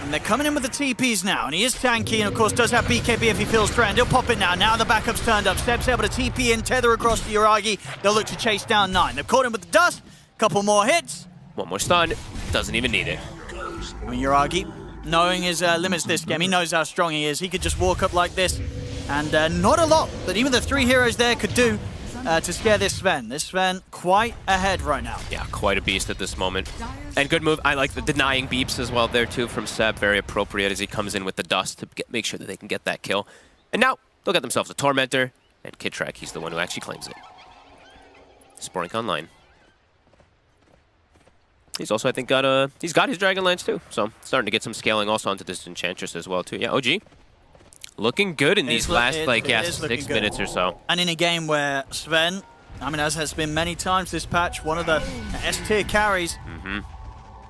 And they're coming in with the TPs now, and he is tanky, and of course does have BKB if he feels threatened. He'll pop it now. Now the backup's turned up. Seb's able to TP in, tether across to Yuragi. They'll look to chase down 9. They've caught him with the dust. Couple more hits. One more stun. Doesn't even need it. I mean, Yuragi, knowing his limits this game, he knows how strong he is. He could just walk up like this, and not a lot that even the 3 heroes there could do to scare this Sven. This Sven quite ahead right now. Yeah, quite a beast at this moment. And good move. I like the denying beeps as well there too from Seb. Very appropriate as he comes in with the dust to make sure that they can get that kill. And now they'll get themselves a Tormentor, and Kitrak, he's the one who actually claims it. Sporink online. He's also, I think, he's got his Dragonlance too, so starting to get some scaling also onto this Enchantress as well too. Yeah, OG looking good in these last 6 minutes or so. And in a game where Sven, I mean, as has been many times this patch, one of the S-tier carries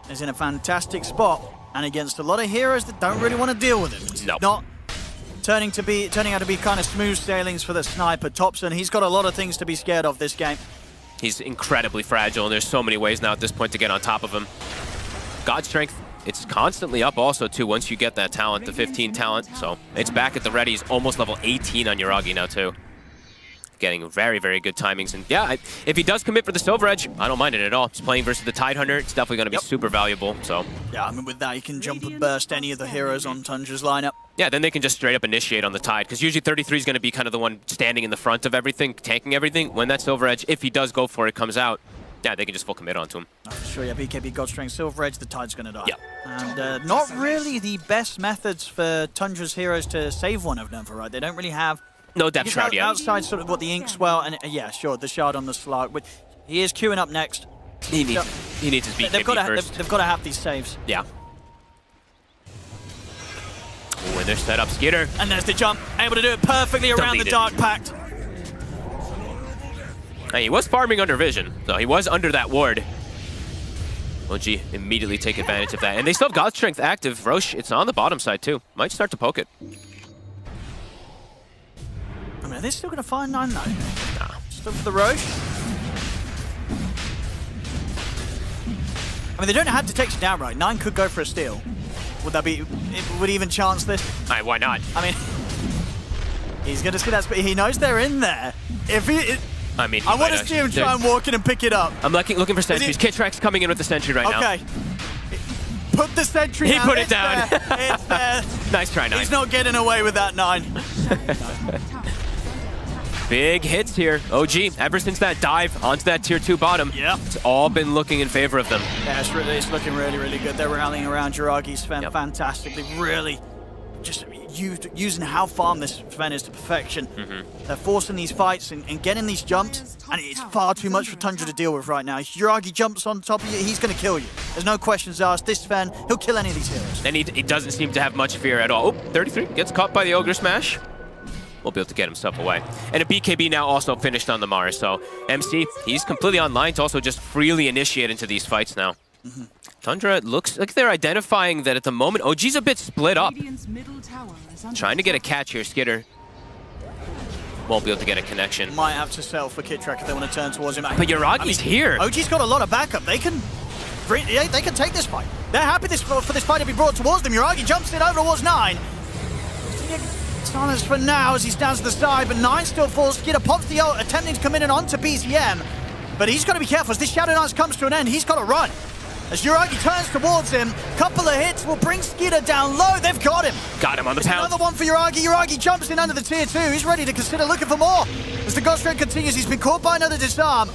is in a fantastic spot, and against a lot of heroes that don't really want to deal with it. It's not turning out to be kind of smooth sailings for the Sniper. Thompson, he's got a lot of things to be scared of this game. He's incredibly fragile, and there's so many ways now at this point to get on top of him. God Strength, it's constantly up also, too, once you get that talent, the 15 talent. So it's back at the ready. He's almost level 18 on Yuragi now, too. Getting very, very good timings. And yeah, if he does commit for the Silver Edge, I don't mind it at all. He's playing versus the Tidehunter. It's definitely going to be super valuable. So yeah, I mean, with that, you can jump and burst any of the heroes on Tundra's lineup. Yeah, then they can just straight up initiate on the Tide, because usually 33 is going to be kind of the one standing in the front of everything, tanking everything. When that Silver Edge, if he does go for it, comes out, yeah, they can just full commit onto him. Oh, for sure, yeah, BKB, God Strength, Silver Edge, the Tide's going to die. Yeah. And not really the best methods for Tundra's heroes to save one of them, right? They don't really have... No Depth Shroud yet. Outside sort of what the Inkswell, and yeah, sure, the Shard on the Slark. He is queuing up next. He needs his BKB They've first. got to have these saves. Yeah. Ooh, and they're set up Skitter. And there's the jump, able to do it perfectly around the Deleted. Dark Pact. Hey, he was farming under vision, so he was under that ward. OG immediately take advantage of that. And they still have God Strength active. Roche, it's on the bottom side too. Might start to poke it. I mean, are they still going to find 9 though? Nah. Still for the Roche. I mean, they don't have to take it down right. 9 could go for a steal. Would that be, would he even chance this? All right, why not? I mean, he's going to see that, but he knows they're in there. If he, I mean, I want to see him try and walk in and pick it up. I'm looking for sentries. Kitrak's coming in with the sentry right now. Okay. Put the sentry He down. put it It's down. there. It's there. Nice try, 9. He's not getting away with that 9. Big hits here. OG, ever since that dive onto that tier 2 bottom, Yep. it's all been looking in favor of them. Yeah, it's looking really, really good. They're rallying around Jiragi's Sven Yep. fantastically. Really just using how farm this Sven is to perfection. They're forcing these fights and getting these jumps, and it's far too much for Tundra to deal with right now. If Jiragi jumps on top of you, he's going to kill you. There's no questions asked. This Sven, he'll kill any of these heroes. And he doesn't seem to have much fear at all. Oh, 33 gets caught by the Ogre Smash. Won't be able to get himself away. And a BKB now also finished on the Mars. So MC, he's completely online to also just freely initiate into these fights now. Tundra looks like they're identifying that at the moment, OG's a bit split up. Radiant's middle tower is under Trying to get a catch here, Skitter. Won't be able to get a connection. Might have to settle for Kitrak if they want to turn towards him. But Yuragi's here. OG's got a lot of backup. They can take this fight. They're happy for this fight to be brought towards them. Yuragi jumps it over towards 9. Silence for now as he stands to the side, but 9 still falls. Skitter pops the ult, attempting to come in and onto BZM. But he's got to be careful as this Shadow Dance comes to an end. He's got to run. As Yuragi turns towards him, couple of hits will bring Skitter down low. They've got him. Got him on the It's pound. another one for Yuragi. Yuragi jumps in under the tier 2. He's ready to consider looking for more. As the Ghost Strike continues, he's been caught by another disarm.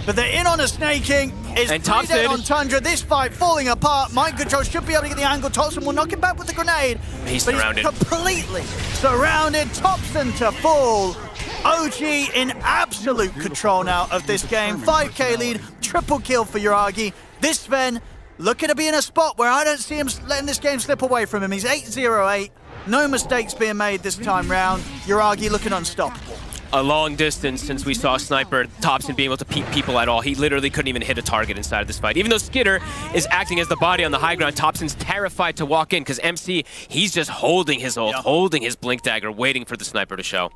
But they're in on a snaking. It's And 3 dead Thompson. on Tundra. This fight falling apart. Mind control should be able to get the angle. Thompson will knock him back with the grenade. He's but surrounded. He's completely surrounded. Thompson to fall. OG in absolute control now of this game. 5k lead. Triple kill for Yuragi. This Sven looking to be in a spot where I don't see him letting this game slip away from him. He's 8-0-8. No mistakes being made this time round. Yuragi looking unstoppable. A long distance since we saw Sniper Thompson being able to peep people at all. He literally couldn't even hit a target inside of this fight. Even though Skitter is acting as the body on the high ground, Thompson's terrified to walk in because MC, he's just holding his ult, holding his Blink Dagger, waiting for the Sniper to show.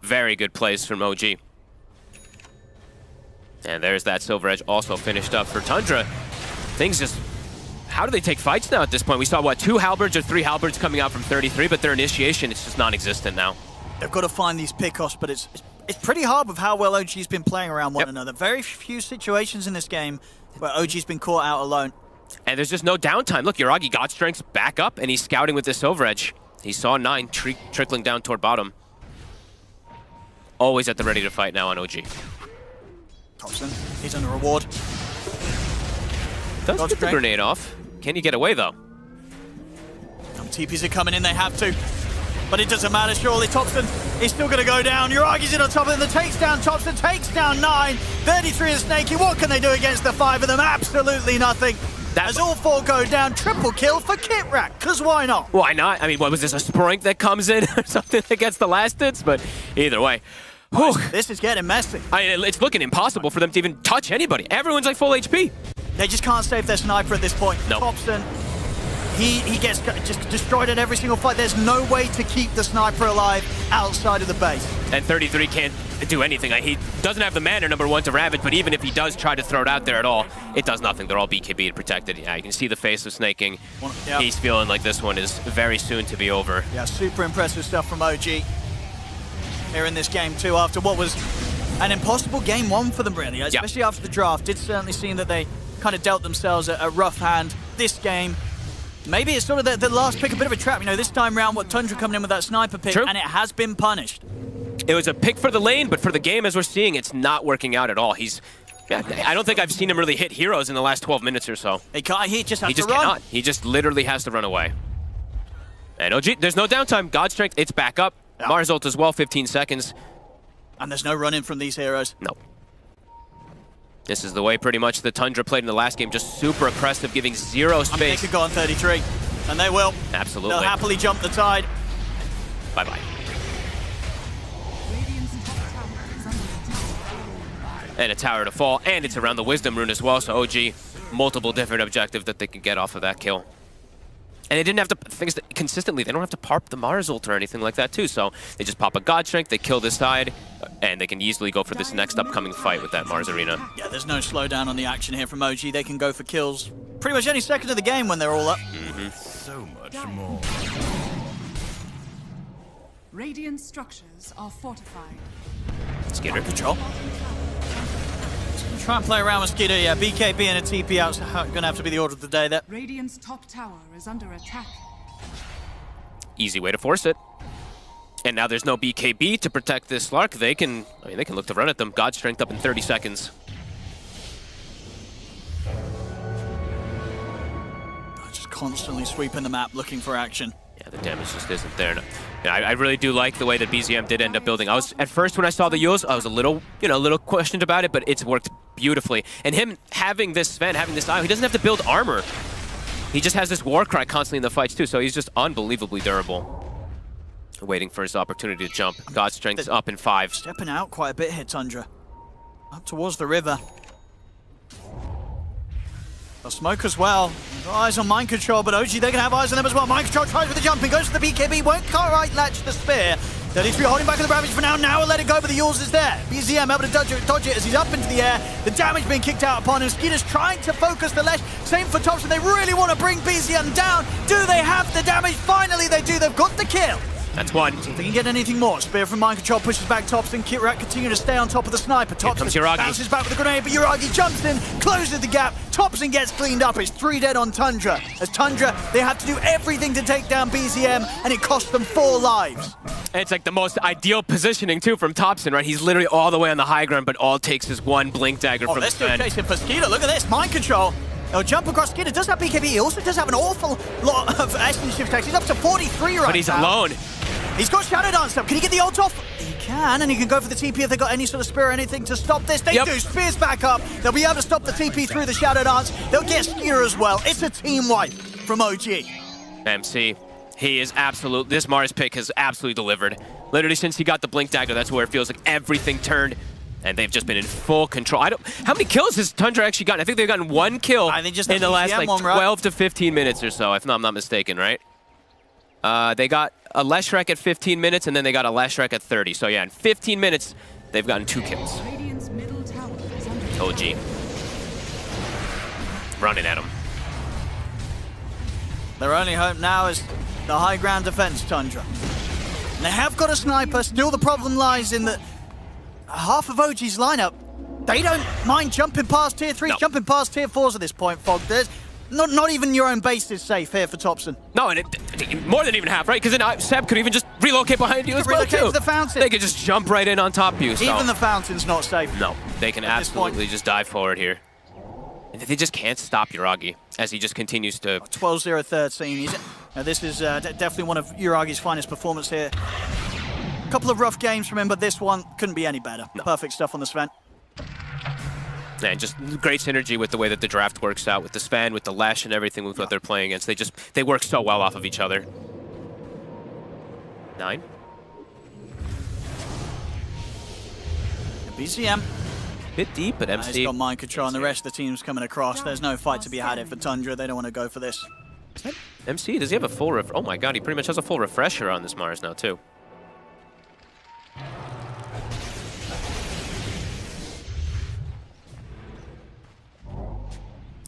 Very good plays from OG. And there's that Silver Edge also finished up for Tundra. Things just... How do they take fights now at this point? We saw, what, 2 halberds or 3 halberds coming out from 33, but their initiation is just non-existent now. They've got to find these pickoffs, but it's pretty hard with how well OG's been playing around one another. Very few situations in this game where OG's been caught out alone. And there's just no downtime. Look, Yuragi got strengths back up, and he's scouting with this Silver Edge. He saw 9 trickling down toward bottom. Always at the ready to fight now on OG. Thompson, he's on the reward. Does get the grenade off. Can you get away, though? TPs are coming in, they have to. But it doesn't matter, surely. Thompson is still going to go down. Yuragi's in on top of him. The takes down Thompson, takes down 9. 33 is Snaky. What can they do against the 5 of them? Absolutely nothing. As all 4 go down, triple kill for Kitrak, because why not? Why not? I mean, what was this, a Sprink that comes in or something that gets the last hits? But either way. Whew. This is getting messy. It's looking impossible for them to even touch anybody. Everyone's like full HP. They just can't save their sniper at this point. No. Thompson, he gets just destroyed at every single fight. There's no way to keep the sniper alive outside of the base. And 33 can't do anything. He doesn't have the mana, number 1, to Ravage, but even if he does try to throw it out there at all, it does nothing. They're all BKB protected. Yeah, you can see the face of Snaking. Yeah. He's feeling like this one is very soon to be over. Yeah, super impressive stuff from OG here in this game too, after what was an impossible game 1 for them, really, especially after the draft. Did certainly seem that they kind of dealt themselves a rough hand this game. Maybe it's sort of the last pick, a bit of a trap. You know, this time round, what Tundra coming in with that sniper pick, and it has been punished. It was a pick for the lane, but for the game, as we're seeing, it's not working out at all. I don't think I've seen him really hit heroes in the last 12 minutes or so. He can't, he just has to run. run. He just literally has to run away. And OG, there's no downtime. God Strength, it's back up. Mars ult as well, 15 seconds. And there's no running from these heroes. No. This is the way pretty much the Tundra played in the last game, just super aggressive, giving zero space. They could go on 33, and they will. Absolutely. They'll happily jump the tide. Bye-bye. And a tower to fall, and it's around the Wisdom Rune as well, so OG, multiple different objectives that they can get off of that kill. And they didn't have to, things that consistently, they don't have to parp the Mars ult or anything like that too, so they just pop a God Strength, they kill this side, and they can easily go for this next upcoming fight with that Mars Arena. Yeah, there's no slowdown on the action here from OG. They can go for kills pretty much any second of the game when they're all up. So much more. Radiant structures are fortified. Skitter. Control. Try and play around with Skidder. Yeah, BKB and a TP out's gonna have to be the order of the day there. Radiant's top tower is under attack. Easy way to force it. And now there's no BKB to protect this Slark. They can look to run at them. God Strength up in 30 seconds. Just constantly sweeping the map, looking for action. Yeah, the damage just isn't there. Yeah, I really do like the way that BZM did end up building. I was, at first when I saw the Yules, I was a little questioned about it, but it's worked beautifully. And him having this Sven, having this IO, he doesn't have to build armor. He just has this war cry constantly in the fights too, so he's just unbelievably durable. Waiting for his opportunity to jump. God Strength's up in 5. Stepping out quite a bit here, Tundra. Up towards the river. They'll smoke as well. Got eyes on Mind Control, but OG, they're going to have eyes on them as well. Mind Control tries with the jumping, goes for the BKB, won't quite latch the spear. 33 holding back on the Ravage for now. Now we'll let it go, but the Yules is there. BZM able to dodge it as he's up into the air. The damage being kicked out upon him. Skeeter's trying to focus the Lesh. Same for Thompson. They really want to bring BZM down. Do they have the damage? Finally they do. They've got the kill. That's one. See if they can get anything more. Spear from Mind Control pushes back Thompson. Kitrat continue to stay on top of the sniper. Thompson bounces back with the grenade, but Uragi jumps in, closes the gap. Thompson gets cleaned up. It's 3 dead on Tundra. As Tundra, they have to do everything to take down BZM, and it costs them 4 lives. And it's like the most ideal positioning too from Thompson, right? He's literally all the way on the high ground, but all it takes is one blink dagger from the Sven. Sven. They're still chasing for Skeeter. Look at this. Mind Control. He'll jump across. Skeeter does have BKB. He also does have an awful lot of action shift attacks. He's up to 43 right now. But he's alone. He's got Shadow Dance up. Can he get the ult off? He can, and he can go for the TP if they've got any sort of spear or anything to stop this. They do. Spears back up. They'll be able to stop the TP through the Shadow Dance. They'll get Skeeter as well. It's a team wipe from OG. MC, he is absolute. This Mars pick has absolutely delivered. Literally since he got the blink dagger, that's where it feels like everything turned. And they've just been in full control. How many kills has Tundra actually gotten? I think they've gotten 1 kill in the last like 12 to 15 minutes or so, if I'm not mistaken, right? They got a Leshrac at 15 minutes, and then they got a Leshrac at 30. So yeah, in 15 minutes, they've gotten 2 kills. OG. Running at him. Their only hope now is the high ground defense, Tundra. And they have got a sniper. Still the problem lies in that half of OG's lineup, they don't mind jumping past tier 3s, jumping past tier 4s at this point, Fog. There's not even your own base is safe here for Thompson. No, and more than even half, right? Because then Seb could even just relocate behind you as well, too. To the fountain. They could just jump right in on top of you. So. Even the fountain's not safe. No, they can absolutely just dive forward here. And they just can't stop Uragi as he just continues to... 12-0-13. This is definitely one of Uragi's finest performance here. A couple of rough games from him, but this one couldn't be any better. No. Perfect stuff on the Sven. And just great synergy with the way that the draft works out with the Sven, with the Lesh, and everything with what they're playing against. They work so well off of each other. 9. BCM. Bit deep, but MC. He's got Mind Control, and the rest of the team's coming across. There's no fight to be had here for Tundra. They don't want to go for this. MC, does he have a full oh my god, he pretty much has a full refresher on this Mars now, too.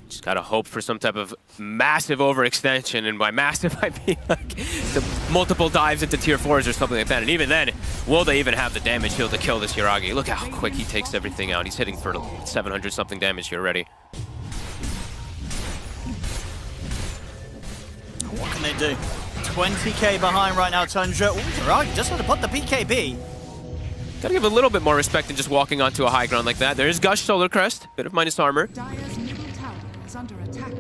Just gotta hope for some type of massive overextension, and by massive I mean like the multiple dives into tier 4s or something like that. And even then, will they even have the damage shield to kill this Uragi? Look how quick he takes everything out. He's hitting for 700 something damage here already. What can they do? 20k behind right now, Tundra. Ooh, Uragi just had to put the BKB. Gotta give a little bit more respect than just walking onto a high ground like that. There is Gush Solar Crest, bit of minus armor. Dire's middle tower is under attack.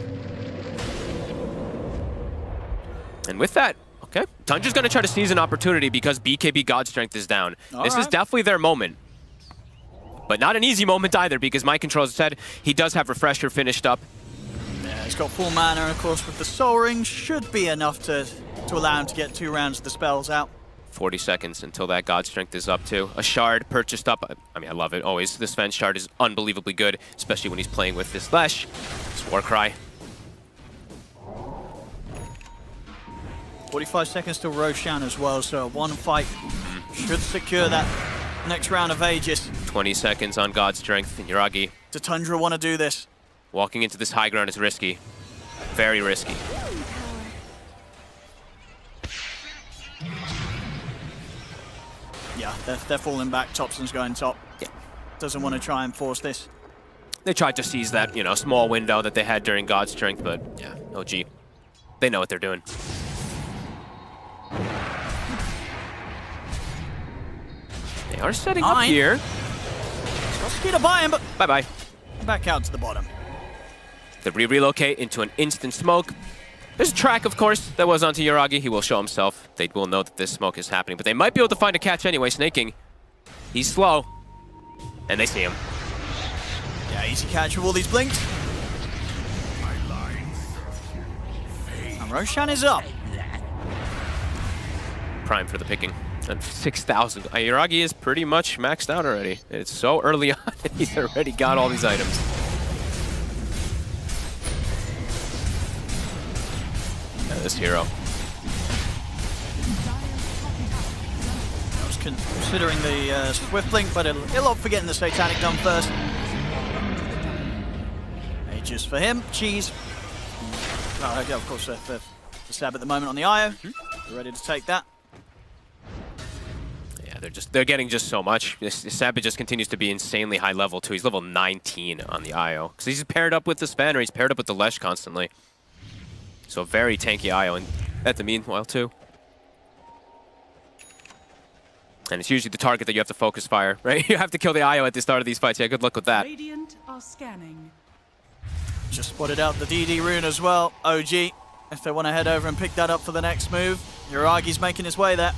And with that, okay, Tundra's gonna try to seize an opportunity because BKB God Strength is down. This is definitely their moment. but not an easy moment either, because my control said he does have Refresher finished up. Yeah, he's got full mana, and of course with the Soul Ring should be enough to allow him to get 2 rounds of the spells out. 40 seconds until that God Strength is up too. A Shard purchased up. I mean, I love it always. This Sven Shard is unbelievably good, especially when he's playing with this Lesh. This Warcry. 45 seconds to Roshan as well, so one fight should secure that next round of Aegis. 20 seconds on God Strength, and Yuragi. Does Tundra want to do this? Walking into this high ground is risky. Very risky. Yeah, they're falling back. Thompson's going top. Yeah. Doesn't want to try and force this. They tried to seize that, you know, small window that they had during God Strength, but yeah, OG. They know what they're doing. They are setting up here. Got to buy him, but Bye-bye. back out to the bottom. They relocate into an instant smoke. There's a track, of course, that was onto Yuragi. He will show himself. They will know that this smoke is happening, but they might be able to find a catch anyway. Snaking. He's slow. And they see him. Yeah, easy catch with all these blinks. And Roshan is up. Prime for the picking. And 6,000. Yuragi is pretty much maxed out already. It's so early on, and he's already got all these items. This hero. I was considering the Swift Blink, but he'll opt for getting the Satanic done first. Aegis for him. Cheese. Of course, the stab at the moment on the IO. They're ready to take that. Yeah, they're getting just so much. Sab just continues to be insanely high level too. He's level 19 on the IO. Because he's paired up with the Sven, or he's paired up with the Lesh constantly. So very tanky IO, and at the meanwhile too. And it's usually the target that you have to focus fire, right? You have to kill the IO at the start of these fights. Yeah, good luck with that. Radiant are scanning. Just spotted out the DD rune as well. OG, if they want to head over and pick that up for the next move. Yuragi's making his way there.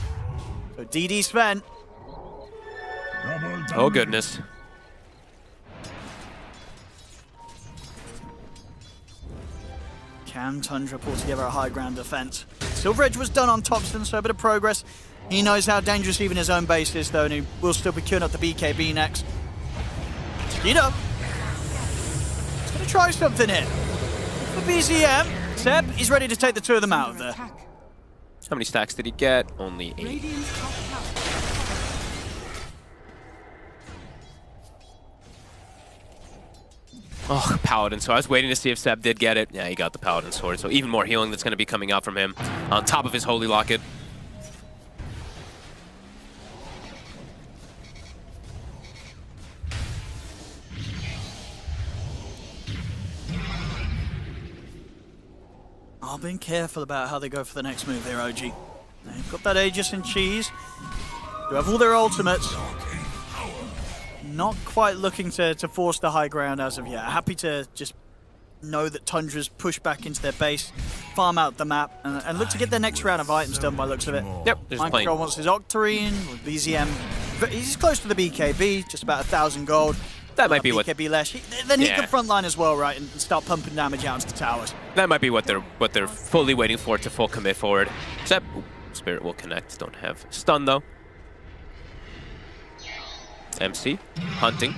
So DD Sven. Oh goodness. Can Tundra pull together a high ground defense? Silver Edge was done on Thompson, so a bit of progress. He knows how dangerous even his own base is, though, and he will still be queuing up the BKB next. Speed up. He's going to try something here. For BZM, Seb, he's ready to take the 2 of them out of there. How many stacks did he get? Only 8. Radiant top tower. Oh, Paladin. So I was waiting to see if Seb did get it. Yeah, he got the Paladin Sword. So even more healing that's going to be coming out from him on top of his Holy Locket. I've been careful about how they go for the next move there, OG. They've got that Aegis and Cheese. They have all their ultimates. Not quite looking to force the high ground as of yet. Happy to just know that Tundra's pushed back into their base, farm out the map, and look to get their next round of items done by the looks of it. Yep, just Mind playing. Control wants his Octarine with BZM. He's close to the BKB, just about 1,000 gold. That might be what. BKB Lesh. Then he Yeah. can frontline as well, right, and start pumping damage out into the towers. That might be what they're fully waiting for to full commit forward. Except Spirit will connect. Don't have stun though. MC hunting.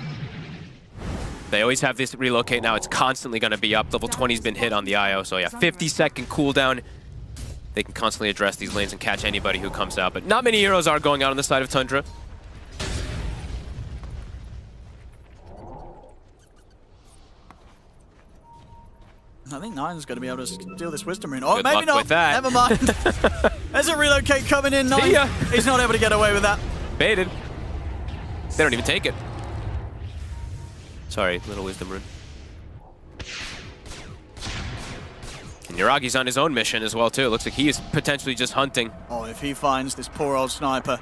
They always have this relocate now. It's constantly going to be up. Level 20's been hit on the IO, so yeah, 50-second cooldown. They can constantly address these lanes and catch anybody who comes out, but not many heroes are going out on the side of Tundra. I think Nine's going to be able to steal this Wisdom Rune. Oh, Good maybe luck not. with that. Never mind. There's a relocate coming in. Nine. See ya. He's not able to get away with that. Baited. They don't even take it. Sorry, little Wisdom Rune. And Yuragi's on his own mission as well, too. It looks like he is potentially just hunting. Oh, if he finds this poor old sniper.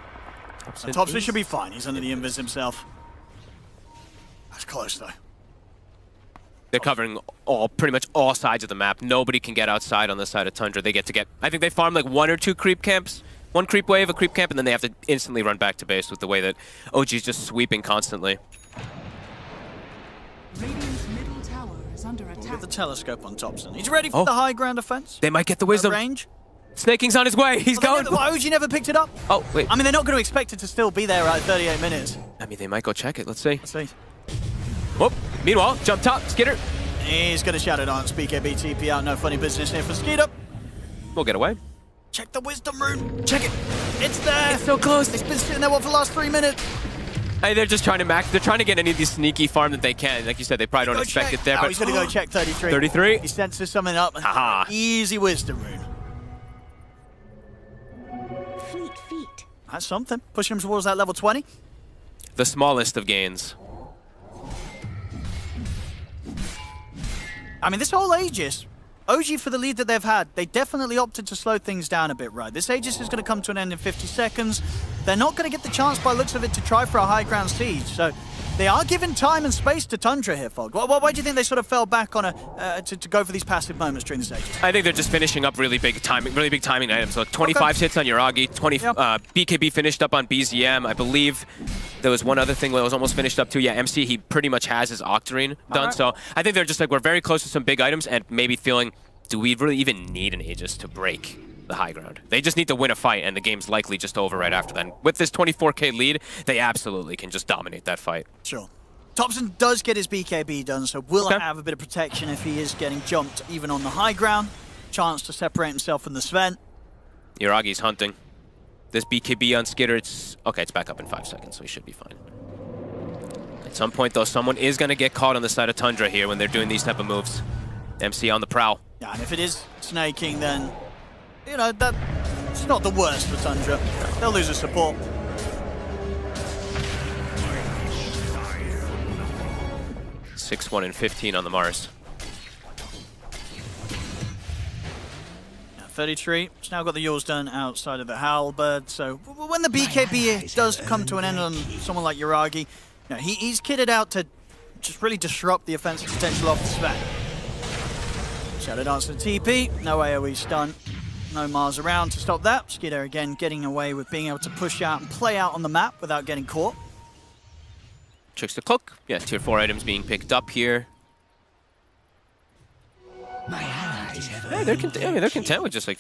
Thompson should be fine. He's under the invis himself. That's close, though. They're covering pretty much all sides of the map. Nobody can get outside on the side of Tundra. They get to get, I think they farm like 1 or 2 creep camps. 1 creep wave, a creep camp, and then they have to instantly run back to base with the way that OG's just sweeping constantly. under With attack. the telescope on Thompson. He's ready for the high ground offense. They might get the wisdom. Range. Snaking's on his way. He's going. OG never picked it up. Oh, wait. I mean, they're not going to expect it to still be there at 38 minutes. I mean, they might go check it. Let's see. Let's see. Whoop. Meanwhile, jump top, Skitter. He's going to Shadow Dance, BKB TP out. No funny business here for Skeeter. We'll get away. Check the wisdom rune. Check it. It's there. It's so close. It's been sitting there for the last 3 minutes. Hey, they're just trying to max. They're trying to get any of these sneaky farm that they can. Like you said, they probably don't expect it there. Oh, But he's going to go check 33. 33. He senses something up. Haha. Easy wisdom rune. Fleet feet. That's something. Pushing him towards that level 20. The smallest of gains. I mean, this whole Aegis, OG for the lead that they've had, they definitely opted to slow things down a bit, right? This Aegis is going to come to an end in 50 seconds. They're not going to get the chance by looks of it to try for a high ground siege. So they are giving time and space to Tundra here, Fog. Why do you think they sort of fell back on to go for these passive moments during this Aegis? I think they're just finishing up really big timing items. So 25 hits on Yuragi, 20 BKB finished up on BZM. I believe there was one other thing that was almost finished up too. Yeah, MC, he pretty much has his Octarine done. Right. So I think they're just like, we're very close to some big items and maybe feeling, do we really even need an Aegis to break the high ground? They just need to win a fight and the game's likely just over right after that. And with this 24k lead, they absolutely can just dominate that fight. Sure. Thompson does get his BKB done, so will have a bit of protection if he is getting jumped even on the high ground. Chance to separate himself from the Sven. Yuragi's hunting. This BKB on Skitter, it's back up in 5 seconds, so he should be fine. At some point, though, someone is going to get caught on the side of Tundra here when they're doing these type of moves. MC on the prowl. Yeah, and if it is snaking, then, you know, it's not the worst for Tundra. They'll lose a support. Six, 1, and 15 on the Mars. 33. It's now got the yours done outside of the halberd. So when the BKB does come to an end on someone like Yuragi, you know, he's kitted out to just really disrupt the offensive potential of the Sven. Shadow Dance to TP. No AoE stun. No Mars around to stop that. Skidder again getting away with being able to push out and play out on the map without getting caught. Tricks the Cloak. Yeah, tier 4 items being picked up here. Yeah, they're content with just like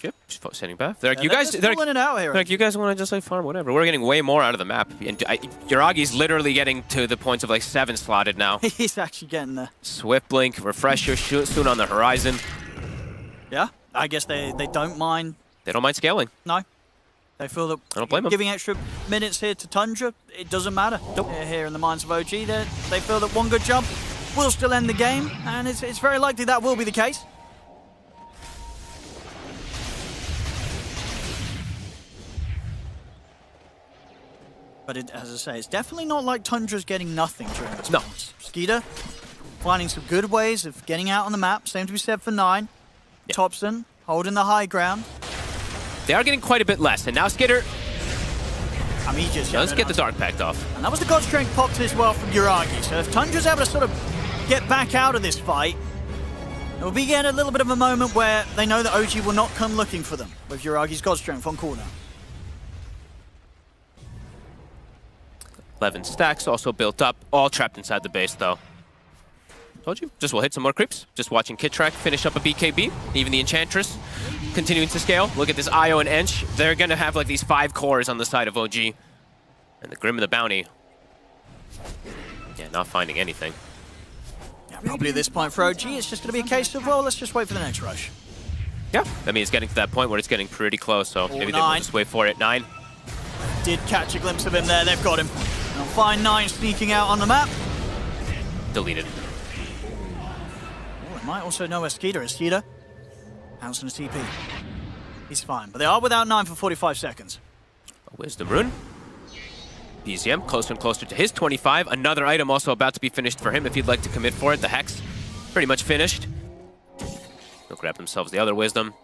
setting path. They're like, you guys, they're in and out here. They're like, you guys want to just like farm whatever. We're getting way more out of the map. And Yuragi's literally getting to the points of like 7 slotted now. He's actually getting there. Swift Blink, Refresher soon on the horizon. Yeah, I guess they don't mind. They don't mind scaling. No. They feel that I don't blame them. Giving extra minutes here to Tundra, it doesn't matter. Nope. Here in the minds of OG, they feel that one good jump will still end the game, and it's very likely that will be the case. But as I say, it's definitely not like Tundra's getting nothing during this match. Skeeter finding some good ways of getting out on the map. Same to be said for 9. Yeah. Thompson holding the high ground. They are getting quite a bit less. And now Skitter. I mean, Let's get the Dark Pact off. And that was the God Strength popped as well from Yuragi. So if Tundra's able to sort of get back out of this fight, it will be getting a little bit of a moment where they know that OG will not come looking for them with Yuragi's God Strength on cooldown. 11 stacks also built up, all trapped inside the base though. Told you, just will hit some more creeps. Just watching Kittrack finish up a BKB, even the Enchantress continuing to scale. Look at this Io and Ench. They're gonna have like these 5 cores on the side of OG. And the Grim and the Bounty. Yeah, not finding anything. Yeah, probably at this point for OG, it's just gonna be a case of, well, let's just wait for the next rush. Yeah, I mean, it's getting to that point where it's getting pretty close, so maybe they will 9. just wait for it. 9. Did catch a glimpse of him there, they've got him. And I'll find 9 sneaking out on the map. Deleted. Oh, it might also know where Skeeter is. Skeeter, Hanson is TP. He's fine, but they are without 9 for 45 seconds. A Wisdom Rune. BZM closer and closer to his 25. Another item also about to be finished for him if he'd like to commit for it. The Hex, pretty much finished. They'll grab themselves the other Wisdom.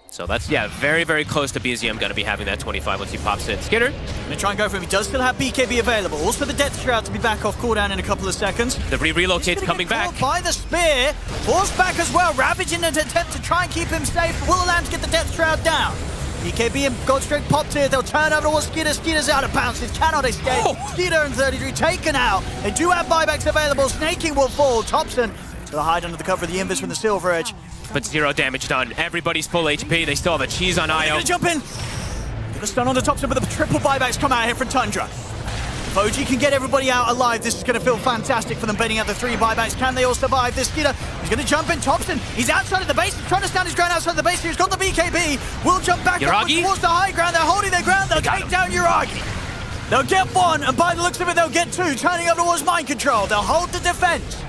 So that's, yeah, very, very close to BZM going to be having that 25 once he pops it. Skitter. Gonna try and go for him. He does still have BKB available. Also the Death Shroud to be back off cooldown in a couple of seconds. The relocate's coming back. By the spear. Forced back as well. Ravage in an attempt to try and keep him safe. Will Land get the Death Shroud down. BKB and Godstrike popped here. They'll turn over towards Skeeter. Skeeter's out of bounds. It cannot escape. Skeeter and 33 taken out. They do have buybacks available. Snaking will fall. Thompson to the hide under the cover of the Invis from the Silver Edge. But 0 damage done. Everybody's full HP. They still have a cheese on They're IO. gonna jump in. Get a stun on the Thompson, but the triple buybacks come out here from Tundra. If OG can get everybody out alive, this is going to feel fantastic for them, baiting out the 3 buybacks. Can they all survive this? Skeeter, he's going to jump in. Thompson, he's outside of the base. He's trying to stand his ground outside the base. He's got the BKB. Will jump back up towards the high ground. They're holding their ground. They'll take down Yuragi. They'll get 1, and by the looks of it, they'll get 2. Turning up towards mind control. They'll hold the defense.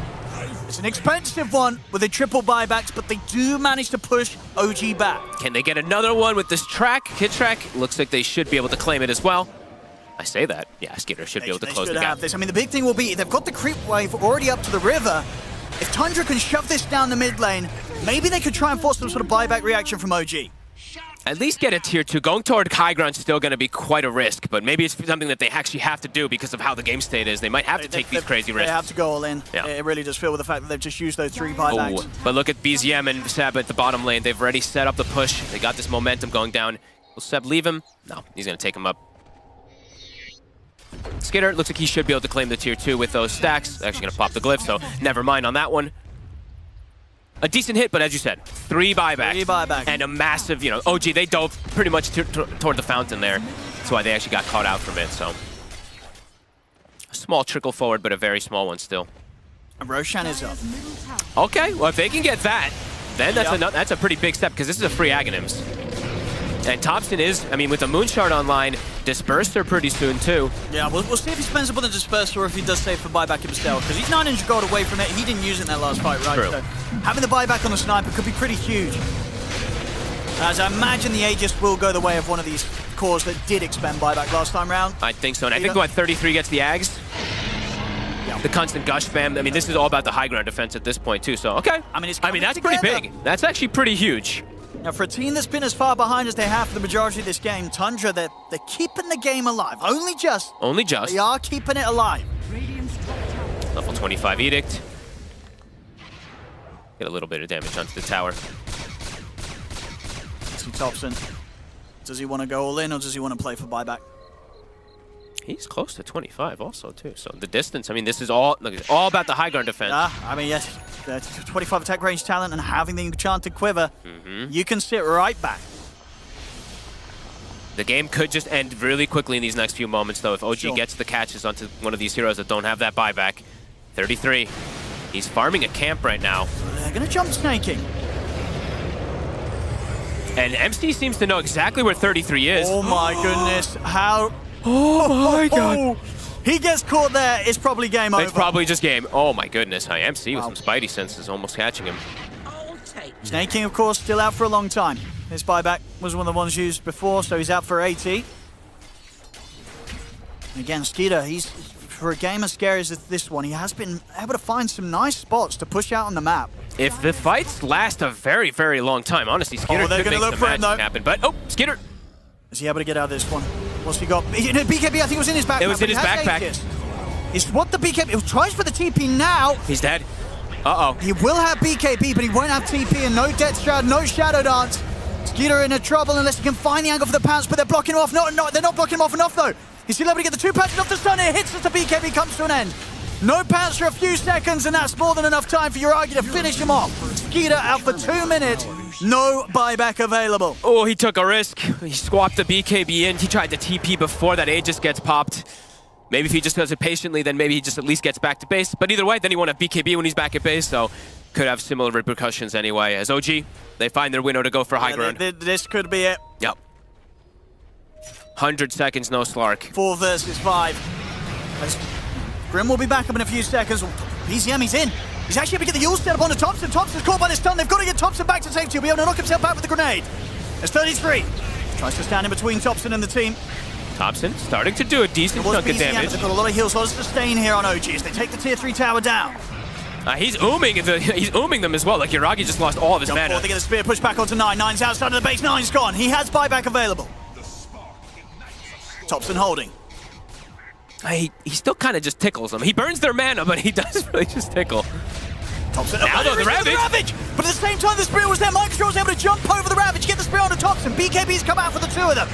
It's an expensive one with the triple buybacks, but they do manage to push OG back. Can they get another one with this track? Hit track? Looks like they should be able to claim it as well. I say that. Yeah, Skeeter should be able to close the gap. This. I mean, the big thing will be they've got the creep wave already up to the river. If Tundra can shove this down the mid lane, maybe they could try and force some sort of buyback reaction from OG. At least get a tier 2. Going toward high ground is still going to be quite a risk, but maybe it's something that they actually have to do because of how the game state is. They might have to take these crazy risks. They have to go all in. Yeah. It really does feel with the fact that they've just used those 3 buybacks. But look at BZM and Seb at the bottom lane. They've already set up the push. They got this momentum going down. Will Seb leave him? No, he's going to take him up. Skitter looks like he should be able to claim the tier 2 with those stacks. Actually going to pop the glyph, so never mind on that one. A decent hit, but as you said, 3 buybacks. 3 buybacks. And a massive, OG, they dove pretty much toward the fountain there. That's why they actually got caught out from it, so. A small trickle forward, but a very small one still. And Roshan is up. Okay, well, if they can get that, then that's a pretty big step, because this is a free Aghanims. And Thompson is, I mean, with the Moonshard online, Disperser pretty soon, too. Yeah, we'll see if he spends up on the Disperser or if he does save for buyback himself, because he's 900 gold away from it. He didn't use it in that last fight, right? True. So having the buyback on the Sniper could be pretty huge. As I imagine the Aegis will go the way of one of these cores that did expend buyback last time round. I think so, and I think what 33 gets the Ags. Yeah. The constant gush spam. I mean, this is all about the high ground defense at this point, too, so okay. I mean, that's pretty big. That's actually pretty huge. Now, for a team that's been as far behind as they have for the majority of this game, Tundra, they're keeping the game alive. Only just. Only just. They are keeping it alive. Level 25 Edict. Get a little bit of damage onto the tower. See Thompson. Does he want to go all in or does he want to play for buyback? He's close to 25 also, too. So the distance, I mean, this is all, look, it's all about the high ground defense. I mean, yes, 25 attack range talent and having the enchanted quiver, you can sit right back. The game could just end really quickly in these next few moments, though, if OG gets the catches onto one of these heroes that don't have that buyback. 33. He's farming a camp right now. They're going to jump snaking. And MC seems to know exactly where 33 is. Oh my goodness, how... Oh my god. He gets caught there, it's probably game over. It's probably just game. Oh my goodness, MC with some spidey senses almost catching him. Snaking, of course, still out for a long time. His buyback was one of the ones used before, so he's out for 80. And again, Skeeter, he's, for a game as scary as this one, he has been able to find some nice spots to push out on the map. If the fights last a very, very long time, honestly, Skeeter could make some magic happen. But, oh, Skeeter. Is he able to get out of this one? What's he got? BKB, I think it was in his backpack. It was in his backpack. He's what the BKB, he tries for the TP now. He's dead. Uh-oh. He will have BKB, but he won't have TP and no Death Shroud, no Shadow Dance. Skeeter in a trouble unless he can find the angle for the pounce, but they're blocking him off. No, they're not blocking him off enough though. He's still able to get the 2 pounces off the stun here. Hits as the BKB comes to an end. No pounce for a few seconds, and that's more than enough time for Yuragi to finish him off. Skeeter out for 2 minutes. No buyback available. Oh, he took a risk. He swapped the BKB in. He tried to TP before that Aegis gets popped. Maybe if he just does it patiently, then maybe he just at least gets back to base. But either way, then he won't have BKB when he's back at base, so could have similar repercussions anyway. As OG, they find their window to go for high ground. This could be it. Yep. 100 seconds, no Slark. 4 versus 5. Grim will be back up in a few seconds. BZM, he's in. He's actually able to get the Yule set up onto Thompson. Thompson's caught by the stun. They've got to get Thompson back to safety. He'll be able to knock himself out with the grenade. There's 33. Tries to stand in between Thompson and the team. Thompson starting to do a decent chunk of damage. They've got a lot of heals, lots of sustain here on OG as they take the tier 3 tower down. He's ooming them as well. Like Yuragi just lost all of his mana. They get the spear pushed back onto 9. 9's outside of the base. 9's gone. He has buyback available. Thompson holding. He still kind of just tickles them. He burns their mana, but he does really just tickle. Thompson, now though, the Ravage. But at the same time, the spear was there. Mike was able to jump over the Ravage, get the spear onto Thompson. Thompson. BKB's come out for the two of them.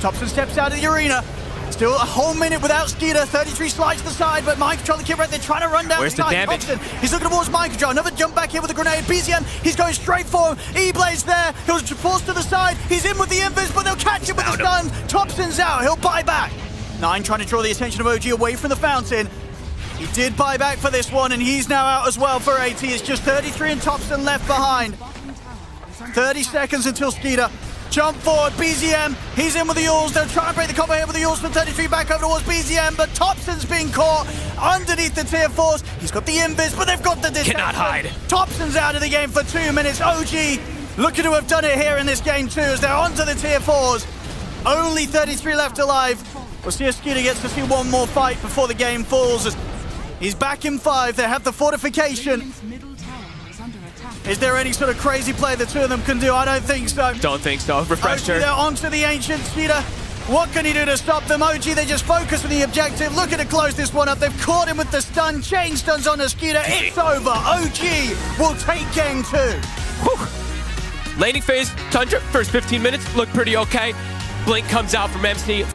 Thompson steps out of the arena. Still a whole minute without Skeeter. 33 slides to the side, but Mike trying to keep right there, trying to run down Where's the damage? Thompson, he's looking towards Mike. Another jump back here with a grenade. BZM, he's going straight for him. E-Blade's there. He'll force to the side. He's in with the invis, but they'll catch him with the stun. Thompson's out. He'll buy back. 9 trying to draw the attention of OG away from the fountain. He did buy back for this one, and he's now out as well for AT. It's just 33 and Thompson left behind. 30 seconds until Skeeter. Jump forward, BZM, he's in with the Yules. They'll try and break the combo here with the Yules from 33 back over towards BZM, but Thompson's being caught underneath the tier 4s. He's got the invis, but they've got the detection. Cannot hide. Thompson's out of the game for 2 minutes. OG looking to have done it here in this game too, as they're onto the tier 4s. Only 33 left alive. We'll see if Skeeter gets to see one more fight before the game falls. He's back in 5. They have the fortification. Is there any sort of crazy play the two of them can do? I don't think so. Don't think so. Refresher. They're onto the Ancient Skeeter. What can he do to stop them? OG, they just focus on the objective. Looking to close this one up. They've caught him with the stun. Chain stuns on the Skeeter. It's over. OG will take game 2. Whew. Laning phase, Tundra, first 15 minutes, look pretty okay. Blink comes out from MC.